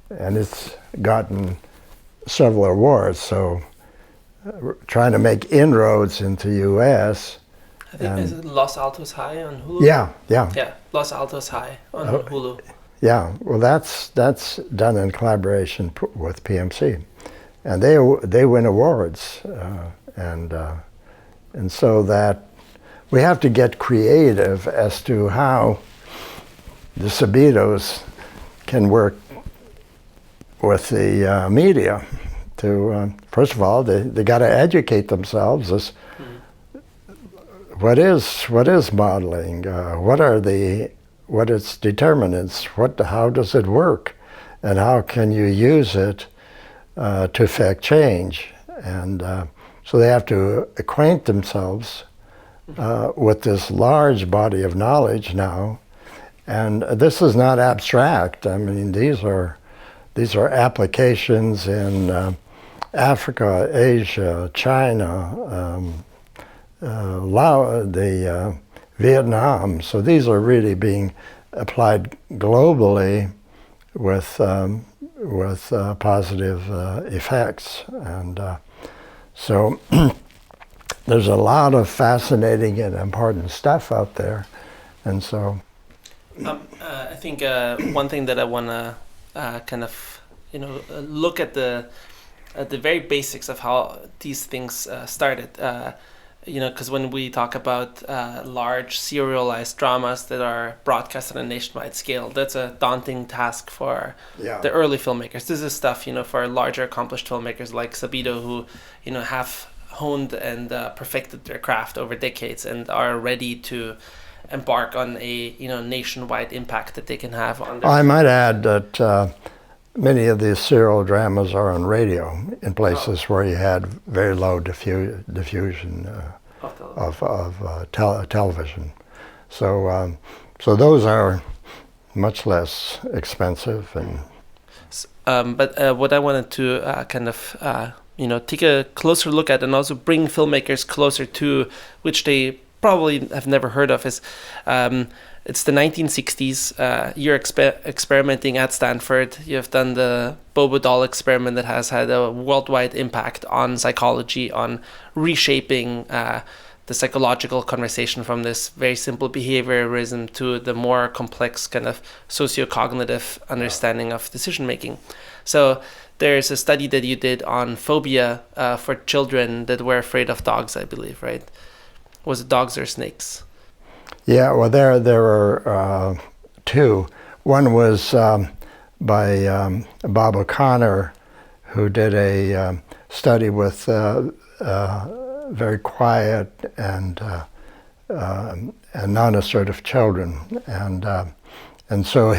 and it's gotten several awards. So trying to make inroads into U.S., I think is it Los Altos High on Hulu? Yeah. Yeah, Los Altos High on Hulu. Yeah, well, that's done in collaboration with PMC, and they win awards, and so that we have to get creative as to how the Sabidos can work with the media. To first of all, they got to educate themselves as what is modeling, what its determinants, how does it work, and how can you use it to affect change. And so they have to acquaint themselves with this large body of knowledge now. And this is not abstract. I mean, these are applications in Africa, Asia, China, Vietnam. So these are really being applied globally with positive effects. And so there's a lot of fascinating and important stuff out there. And so I think one thing that I want to kind of look at the very basics of how these things started. Because when we talk about large serialized dramas that are broadcast on a nationwide scale, that's a daunting task for the early filmmakers. This is stuff, for larger accomplished filmmakers like Sabido, who, have honed and perfected their craft over decades and are ready to embark on a, nationwide impact that they can have on their... I might add that many of these serial dramas are on radio in places where you had very low diffusion of television. So those are much less expensive. And but what I wanted to take a closer look at and also bring filmmakers closer to, which they probably have never heard of, is it's the 1960s. You're experimenting at Stanford. You've done the Bobo doll experiment that has had a worldwide impact on psychology, on reshaping the psychological conversation from this very simple behaviorism to the more complex kind of socio-cognitive understanding of decision making. So there's a study that you did on phobia for children that were afraid of dogs, I believe, right? Was it dogs or snakes? Yeah, well, there were two. One was by Bob O'Connor, who did a study with very quiet and non-assertive children, and so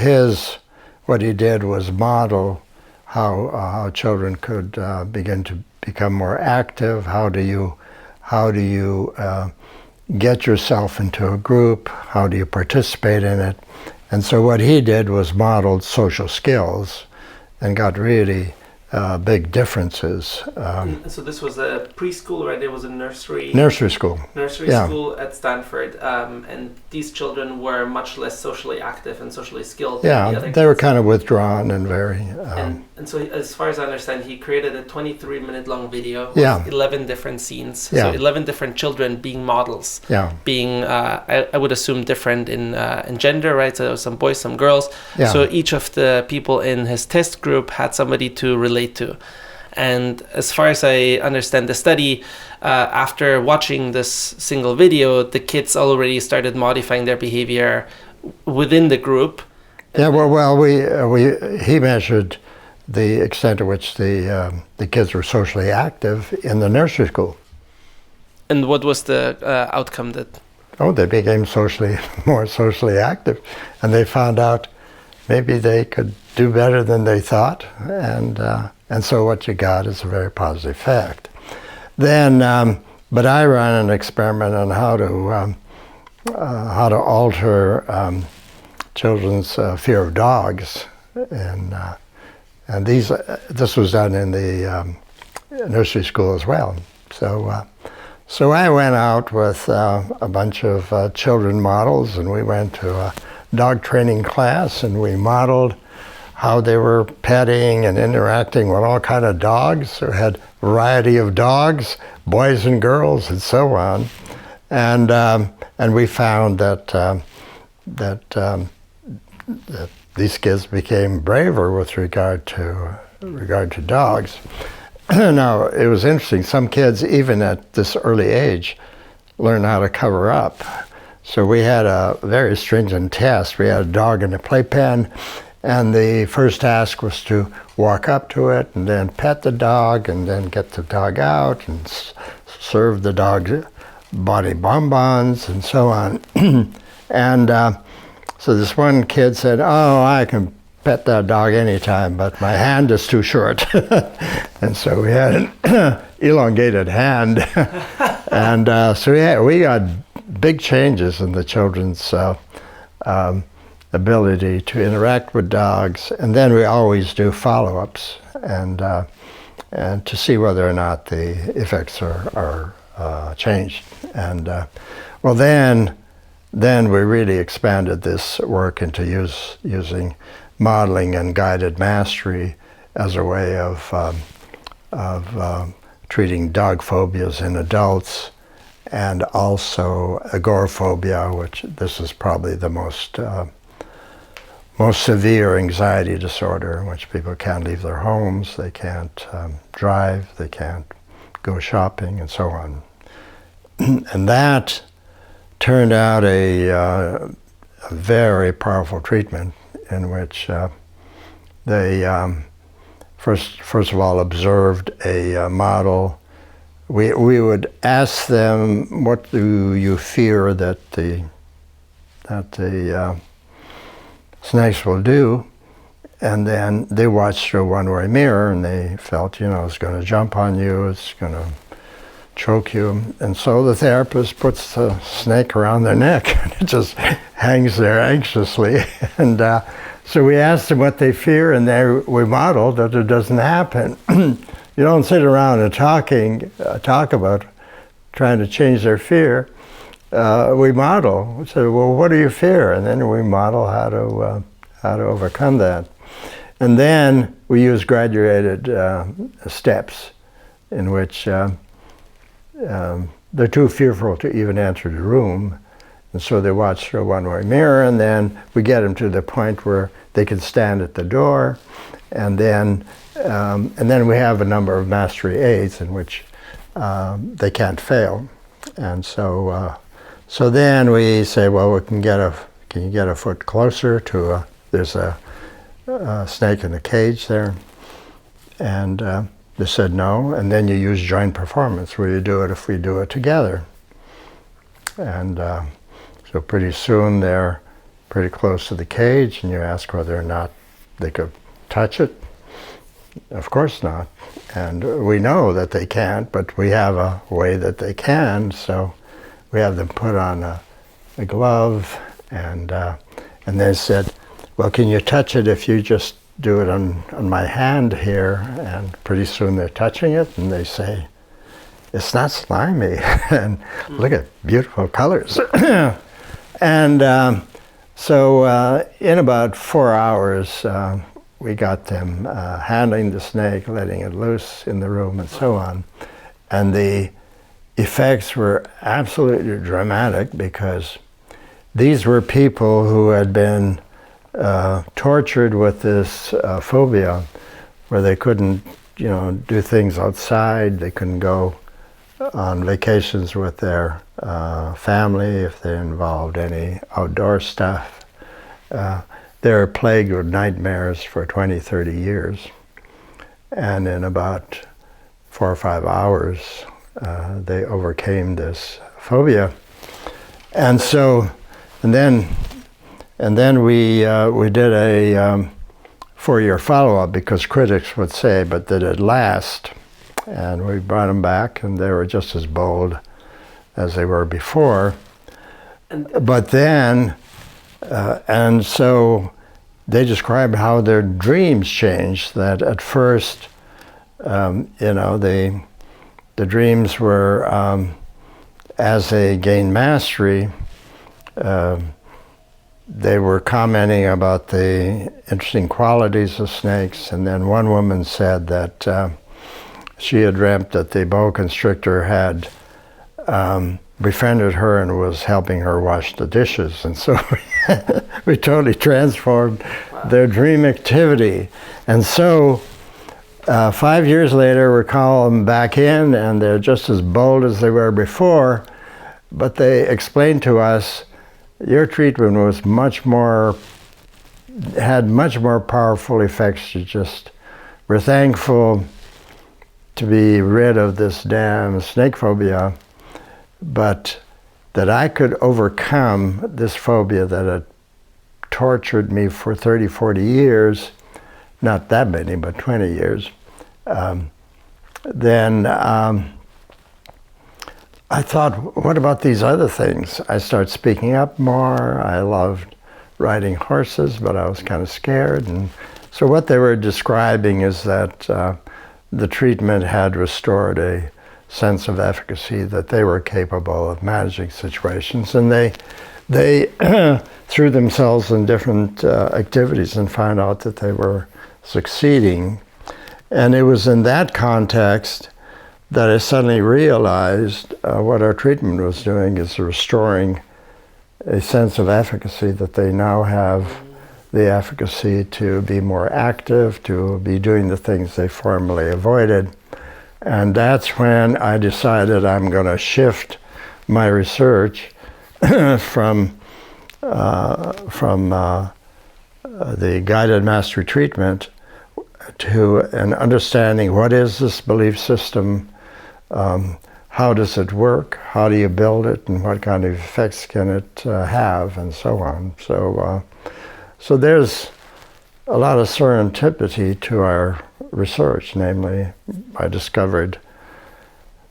what he did was model how children could begin to become more active. How do you get yourself into a group? How do you participate in it? And so what he did was modeled social skills and got really big differences. So this was a preschool, right? It was a nursery school. School at Stanford, and these children were much less socially active and socially skilled. Yeah, than the other they were kids. kind of withdrawn and very... And so, as far as I understand, he created a 23-minute long video with 11 different scenes. Yeah. So 11 different children being models. Yeah. Being, I would assume, different in gender, right? So there was some boys, some girls. Yeah. So each of the people in his test group had somebody to relate to. And as far as I understand the study, after watching this single video, the kids already started modifying their behavior within the group. Yeah, well, he measured the extent to which the kids were socially active in the nursery school. And what was the outcome that? Oh, they became more socially active, and they found out maybe they could do better than they thought, and so what you got is a very positive effect. Then, but I ran an experiment on how to alter children's fear of dogs, and this was done in the nursery school as well. So I went out with a bunch of children models, and we went to a dog training class, and we modeled how they were petting and interacting with all kind of dogs. So we had a variety of dogs, boys and girls, and so on. And we found that these kids became braver with regard to dogs. Now, it was interesting. Some kids, even at this early age, learn how to cover up. So we had a very stringent test. We had a dog in a playpen, and the first task was to walk up to it and then pet the dog and then get the dog out and serve the dog body bonbons and so on. And so this one kid said, "Oh, I can pet that dog anytime, but my hand is too short." And so we had an elongated hand. And so we got big changes in the children's ability to interact with dogs. And then we always do follow-ups and to see whether or not the effects are changed. And well, then we really expanded this work into using modeling and guided mastery as a way of treating dog phobias in adults, and also agoraphobia, which this is probably the most severe anxiety disorder in which people can't leave their homes, they can't drive, they can't go shopping, and so on. And that turned out a very powerful treatment in which they first of all observed a model. We would ask them, "What do you fear that the snakes will do?" And then they watched a one-way mirror, and they felt, it's going to jump on you, it's going to choke you. And so the therapist puts the snake around their neck, and it just hangs there anxiously. And so we asked them what they fear, and we modeled that it doesn't happen. You don't sit around and talk about trying to change their fear. We model. We say, "Well, what do you fear?" And then we model how to overcome that. And then we use graduated steps in which they're too fearful to even enter the room. And so they watch through a one-way mirror, and then we get them to the point where they can stand at the door. And then we have a number of mastery aids in which they can't fail. And so then we say, "Well, can you get a foot closer to there's a snake in a cage there?" And they said no. And then you use joint performance, where you do it if we do it together. And so pretty soon they're pretty close to the cage, and you ask whether or not they could touch it. Of course not. And we know that they can't, but we have a way that they can. So we have them put on a glove, and they said, "Well, can you touch it if you just do it on my hand here?" And pretty soon they're touching it, and they say, "It's not slimy." And look at beautiful colors. And so in about 4 hours, we got them handling the snake, letting it loose in the room, and so on. And the effects were absolutely dramatic, because these were people who had been tortured with this phobia, where they couldn't, do things outside. They couldn't go on vacations with their family if they involved any outdoor stuff. They're plagued with nightmares for 20, 30 years. And in about 4 or 5 hours, they overcame this phobia. And so, and then we did a 4-year follow-up, because critics would say, "But did it last?" And we brought them back, and they were just as bold as they were before. But then, and so they described how their dreams changed, that at first, the dreams were, as they gained mastery, they were commenting about the interesting qualities of snakes. And then one woman said that she had dreamt that the boa constrictor had befriended her and was helping her wash the dishes. And so we totally transformed their dream activity. And so 5 years later, we call them back in, and they're just as bold as they were before, but they explained to us, your treatment was had much more powerful effects. We're thankful to be rid of this damn snake phobia, but that I could overcome this phobia that had tortured me for 30, 40 years, not that many, but 20 years, then I thought, what about these other things? I started speaking up more. I loved riding horses, but I was kind of scared. And so what they were describing is that the treatment had restored a sense of efficacy, that they were capable of managing situations, and they threw themselves in different activities and found out that they were succeeding. And it was in that context that I suddenly realized what our treatment was doing is restoring a sense of efficacy, that they now have the efficacy to be more active, to be doing the things they formerly avoided. And that's when I decided I'm going to shift my research from the guided mastery treatment to an understanding, what is this belief system, how does it work, how do you build it, and what kind of effects can it have, and so on. So there's a lot of serendipity to our research. Namely, I discovered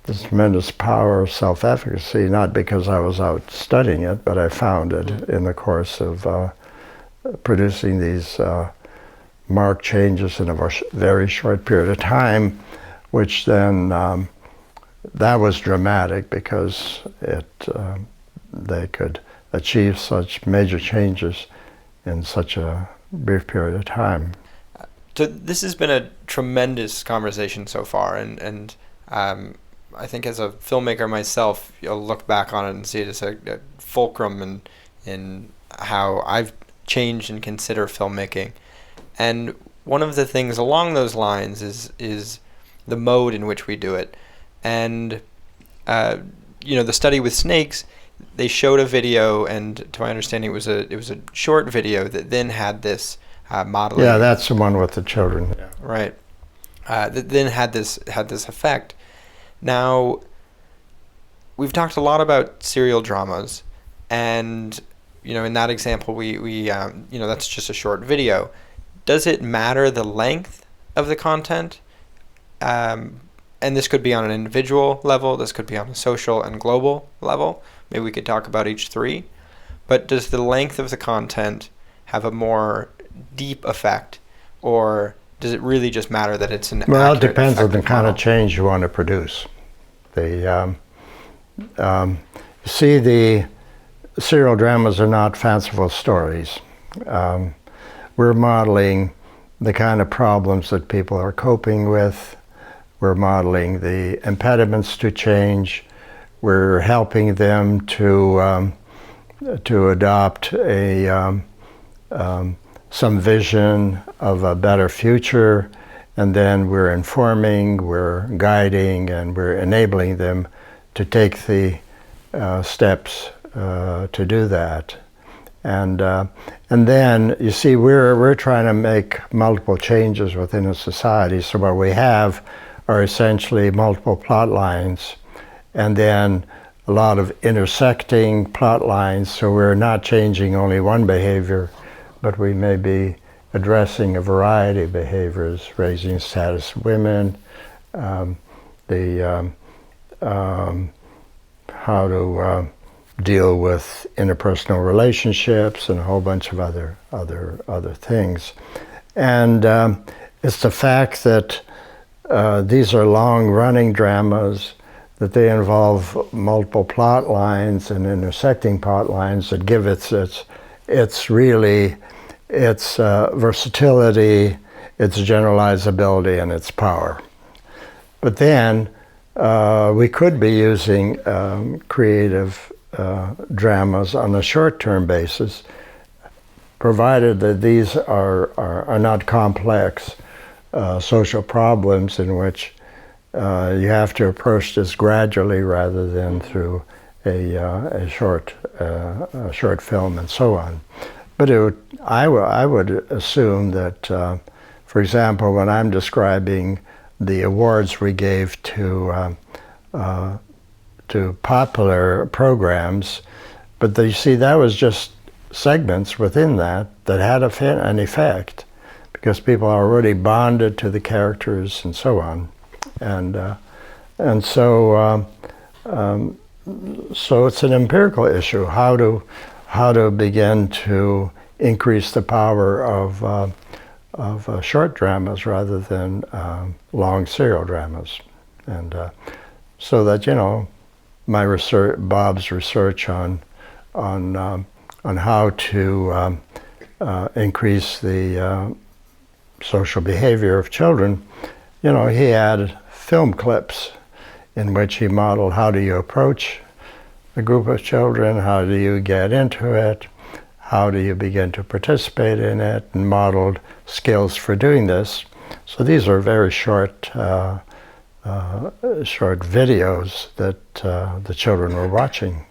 this tremendous power of self-efficacy, not because I was out studying it, but I found it in the course of producing these marked changes in a very short period of time, which then that was dramatic because they could achieve such major changes in such a brief period of time. So this has been a tremendous conversation so far, and I think as a filmmaker myself, you'll look back on it and see it as a fulcrum in how I've changed and consider filmmaking. And one of the things along those lines is the mode in which we do it. And the study with snakes, they showed a video, and to my understanding, it was a short video that then had this modeling. Yeah, that's the one with the children. Yeah. Right. That then had this effect. Now, we've talked a lot about serial dramas, and in that example, we that's just a short video. Does it matter the length of the content? And this could be on an individual level. This could be on a social and global level. Maybe we could talk about each three. But does the length of the content have a more deep effect, or does it really just matter that it's an Well, it depends on the model? kind of change you want to produce. The serial dramas are not fanciful stories. We're modeling the kind of problems that people are coping with. We're modeling the impediments to change. We're helping them to adopt some vision of a better future, and then we're informing, we're guiding, and we're enabling them to take the steps to do that. And then you see, we're trying to make multiple changes within a society. So what we have are essentially multiple plot lines, and then a lot of intersecting plot lines. So we're not changing only one behavior, but we may be addressing a variety of behaviors, raising the status of women, how to deal with interpersonal relationships, and a whole bunch of other things. And it's the fact that these are long-running dramas, that they involve multiple plot lines and intersecting plot lines that give its versatility, its generalizability, and its power. But then we could be using creative dramas on a short-term basis, provided that these are not complex social problems in which you have to approach this gradually rather than through a short film and so on. But I would assume that, for example, when I'm describing the awards we gave to popular programs, but you see that was just segments within that had an effect, because people are already bonded to the characters and so on, and so it's an empirical issue how to begin to increase the power of short dramas rather than long serial dramas, and so that my research, Bob's research on how to increase the social behavior of children, he had film clips in which he modeled how do you approach a group of children, how do you get into it, how do you begin to participate in it, and modeled skills for doing this. So these are very short videos that the children were watching.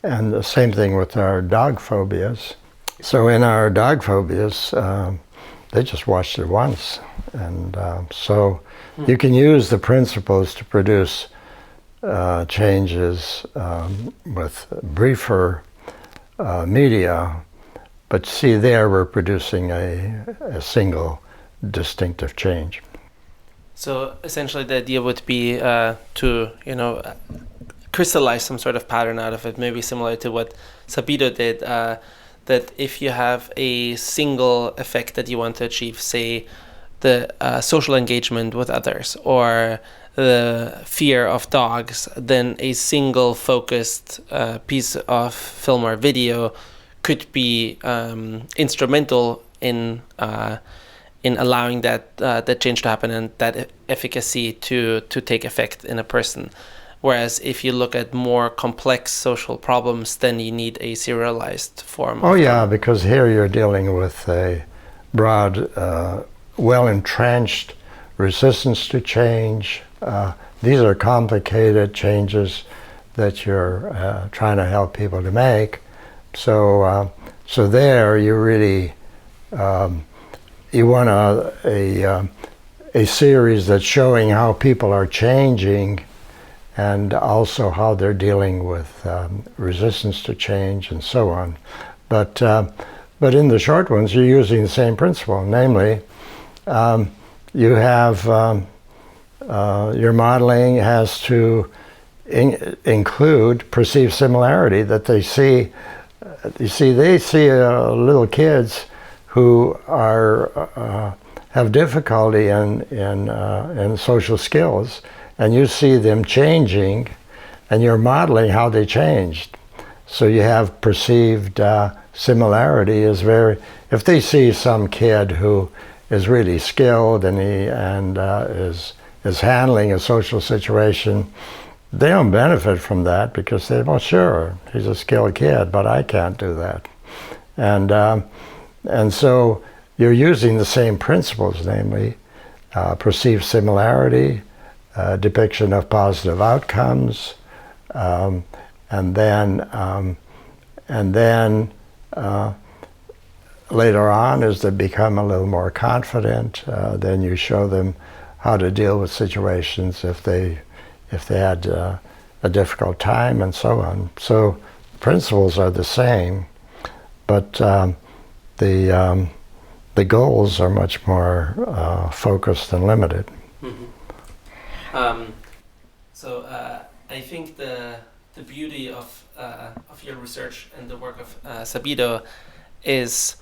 And the same thing with our dog phobias. So in our dog phobias, they just watched it once. And so you can use the principles to produce changes with briefer media, but see there we're producing a single distinctive change. So essentially the idea would be to, crystallize some sort of pattern out of it, maybe similar to what Sabido did, that if you have a single effect that you want to achieve, say the social engagement with others or the fear of dogs, then a single focused piece of film or video could be instrumental in allowing that change to happen and that efficacy to take effect in a person. Whereas if you look at more complex social problems, then you need a serialized form. Oh yeah, because here you're dealing with a broad, well-entrenched resistance to change. These are complicated changes that you're trying to help people to make. So there you really you want a series that's showing how people are changing, and also how they're dealing with resistance to change and so on. But in the short ones, you're using the same principle, namely, you have your modeling has to include perceived similarity, that they see. They see little kids who have difficulty in social skills, and you see them changing, and you're modeling how they changed. So you have perceived similarity is very. If they see some kid who is really skilled and is handling a social situation, they don't benefit from that because they, well, sure, he's a skilled kid, but I can't do that, and so you're using the same principles, namely perceived similarity, depiction of positive outcomes, and then later on, as they become a little more confident, then you show them how to deal with situations if they had a difficult time and so on. So principles are the same, but the goals are much more focused and limited. Mm-hmm. So I think the beauty of your research and the work of Sabido is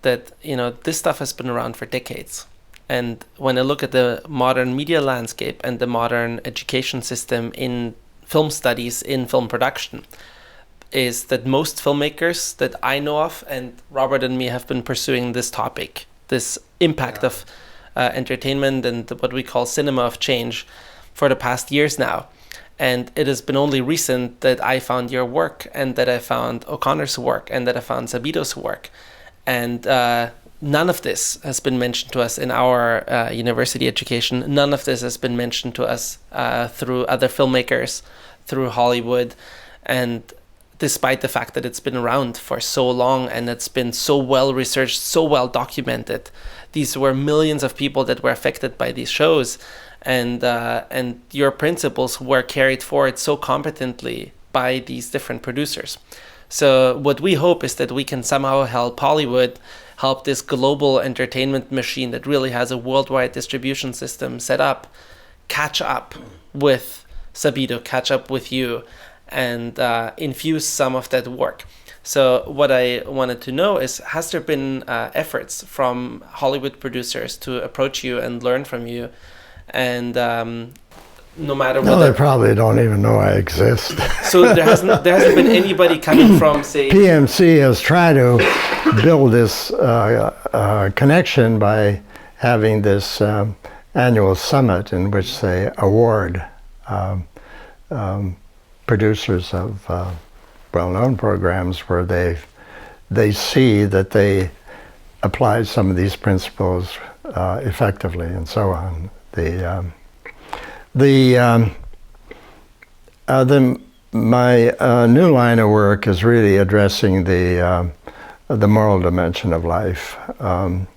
that this stuff has been around for decades. And when I look at the modern media landscape and the modern education system in film studies, in film production, is that most filmmakers that I know of, and Robert and me have been pursuing this topic, this impact of entertainment and what we call cinema of change, for the past years now. And it has been only recent that I found your work, and that I found O'Connor's work, and that I found Sabido's work. And none of this has been mentioned to us in our university education. None of this has been mentioned to us through other filmmakers, through Hollywood. And despite the fact that it's been around for so long and it's been so well researched, so well documented, these were millions of people that were affected by these shows. And your principles were carried forward so competently by these different producers. So what we hope is that we can somehow help Hollywood, help this global entertainment machine that really has a worldwide distribution system set up, catch up with Sabido, catch up with you, and infuse some of that work. So what I wanted to know is, has there been efforts from Hollywood producers to approach you and learn from you? And no matter what, they probably don't even know I exist. So there hasn't been anybody coming from, say, PMC has tried to build this connection by having this annual summit in which they award producers of well-known programs where they see that they applied some of these principles effectively, and so on. My new line of work is really addressing the moral dimension of life, and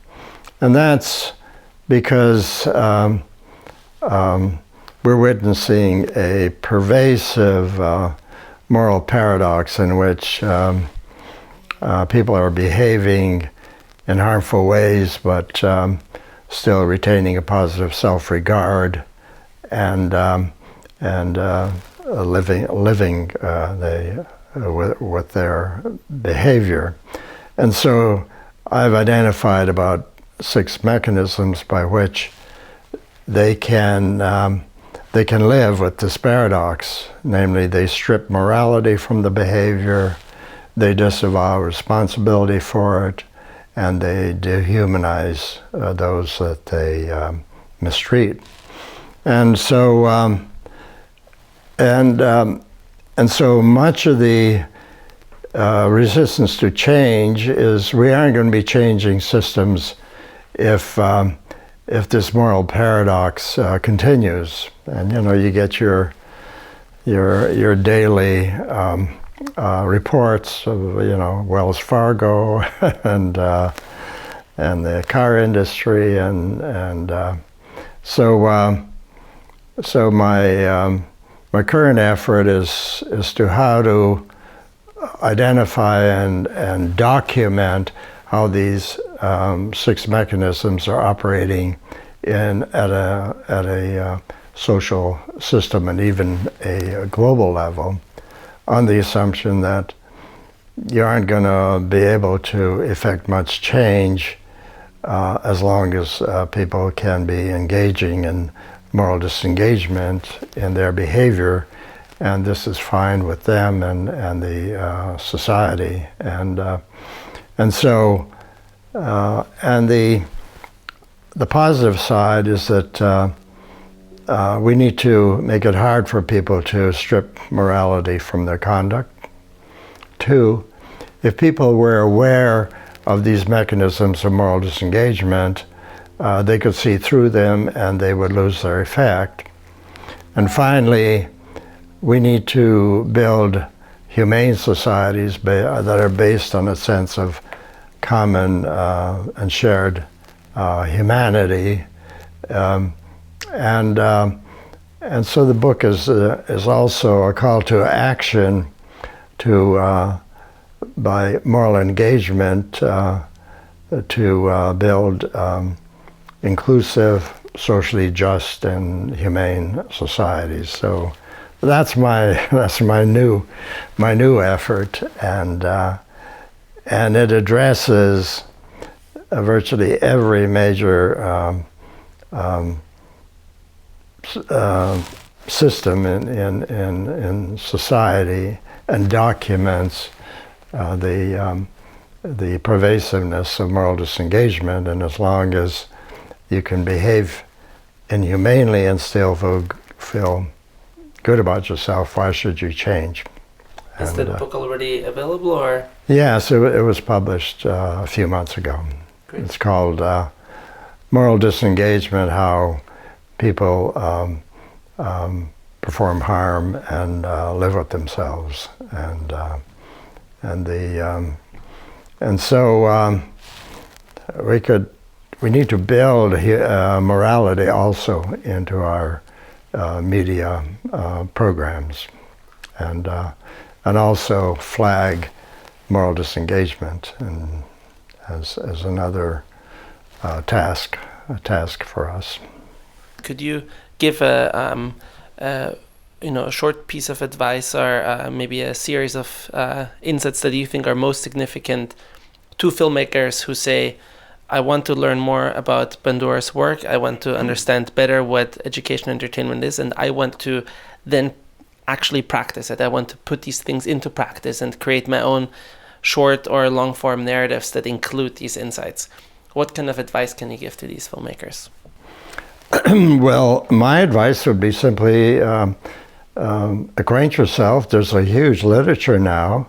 that's because we're witnessing a pervasive moral paradox in which people are behaving in harmful ways, but still retaining a positive self-regard and living with their behavior. And so I've identified about 6 mechanisms by which they can live with this paradox. Namely, they strip morality from the behavior, they disavow responsibility for it, and they dehumanize those that they mistreat. And so, and so much of the resistance to change is we aren't going to be changing systems if this moral paradox continues. And you get your daily reports of Wells Fargo and the car industry, and so my current effort is to how to identify and document how these 6 mechanisms are operating at a social system and even a global level, on the assumption that you aren't going to be able to effect much change as long as people can be engaging in moral disengagement in their behavior, and this is fine with them and the society, and so the positive side is that we need to make it hard for people to strip morality from their conduct. 2, if people were aware of these mechanisms of moral disengagement, they could see through them and they would lose their effect. And finally, we need to build humane societies that are based on a sense of common and shared humanity. And so the book is also a call to action to by moral engagement to build inclusive, socially just, and humane societies. So that's my new effort, and it addresses virtually every major system in society, and documents the pervasiveness of moral disengagement. And as long as you can behave inhumanely and still feel good about yourself, why should you change? Is the book already available, or? Yes, it was published a few months ago. Great. It's called Moral Disengagement: How People Perform Harm and Live with Themselves, and so we need to build morality also into our media programs, and also flag moral disengagement and as another task for us. Could you give a short piece of advice, or maybe a series of insights that you think are most significant to filmmakers who say, I want to learn more about Bandura's work, I want to understand better what education entertainment is, and I want to then actually practice it. I want to put these things into practice and create my own short or long form narratives that include these insights. What kind of advice can you give to these filmmakers? Well, my advice would be simply acquaint yourself. There's a huge literature now,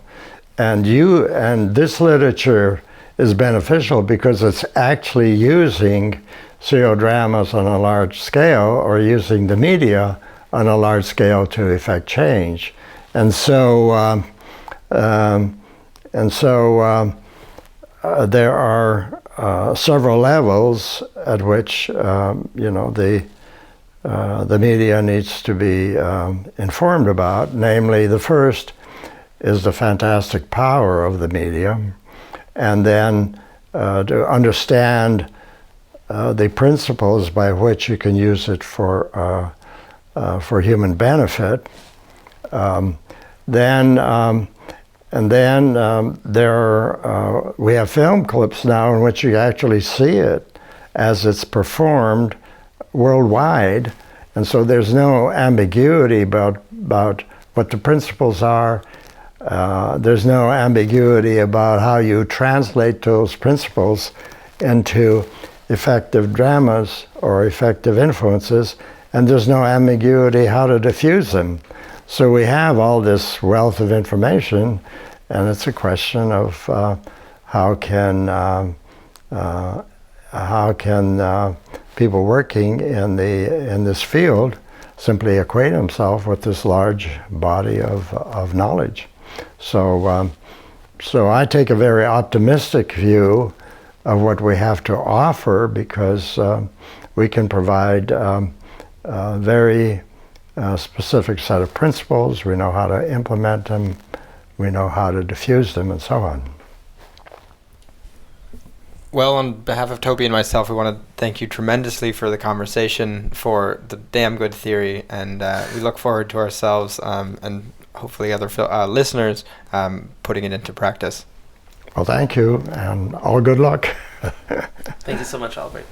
and this literature is beneficial because it's actually using serial dramas on a large scale, or using the media on a large scale to effect change. And so there are several levels at which the media needs to be informed about. Namely, the first is the fantastic power of the media, and then to understand the principles by which you can use it for human benefit. We have film clips now in which you actually see it as it's performed worldwide, and so there's no ambiguity about what the principles are. There's no ambiguity about how you translate those principles into effective dramas or effective influences, and there's no ambiguity how to diffuse them. So we have all this wealth of information, and it's a question of how can people working in this field simply acquaint themselves with this large body of knowledge. So I take a very optimistic view of what we have to offer, because we can provide a very specific set of principles. We know how to implement them, we know how to diffuse them, and so on. Well, on behalf of Toby and myself, we want to thank you tremendously for the conversation, for the damn good theory, and we look forward to ourselves and hopefully other listeners putting it into practice. Well, thank you, and all good luck. Thank you so much, Albert.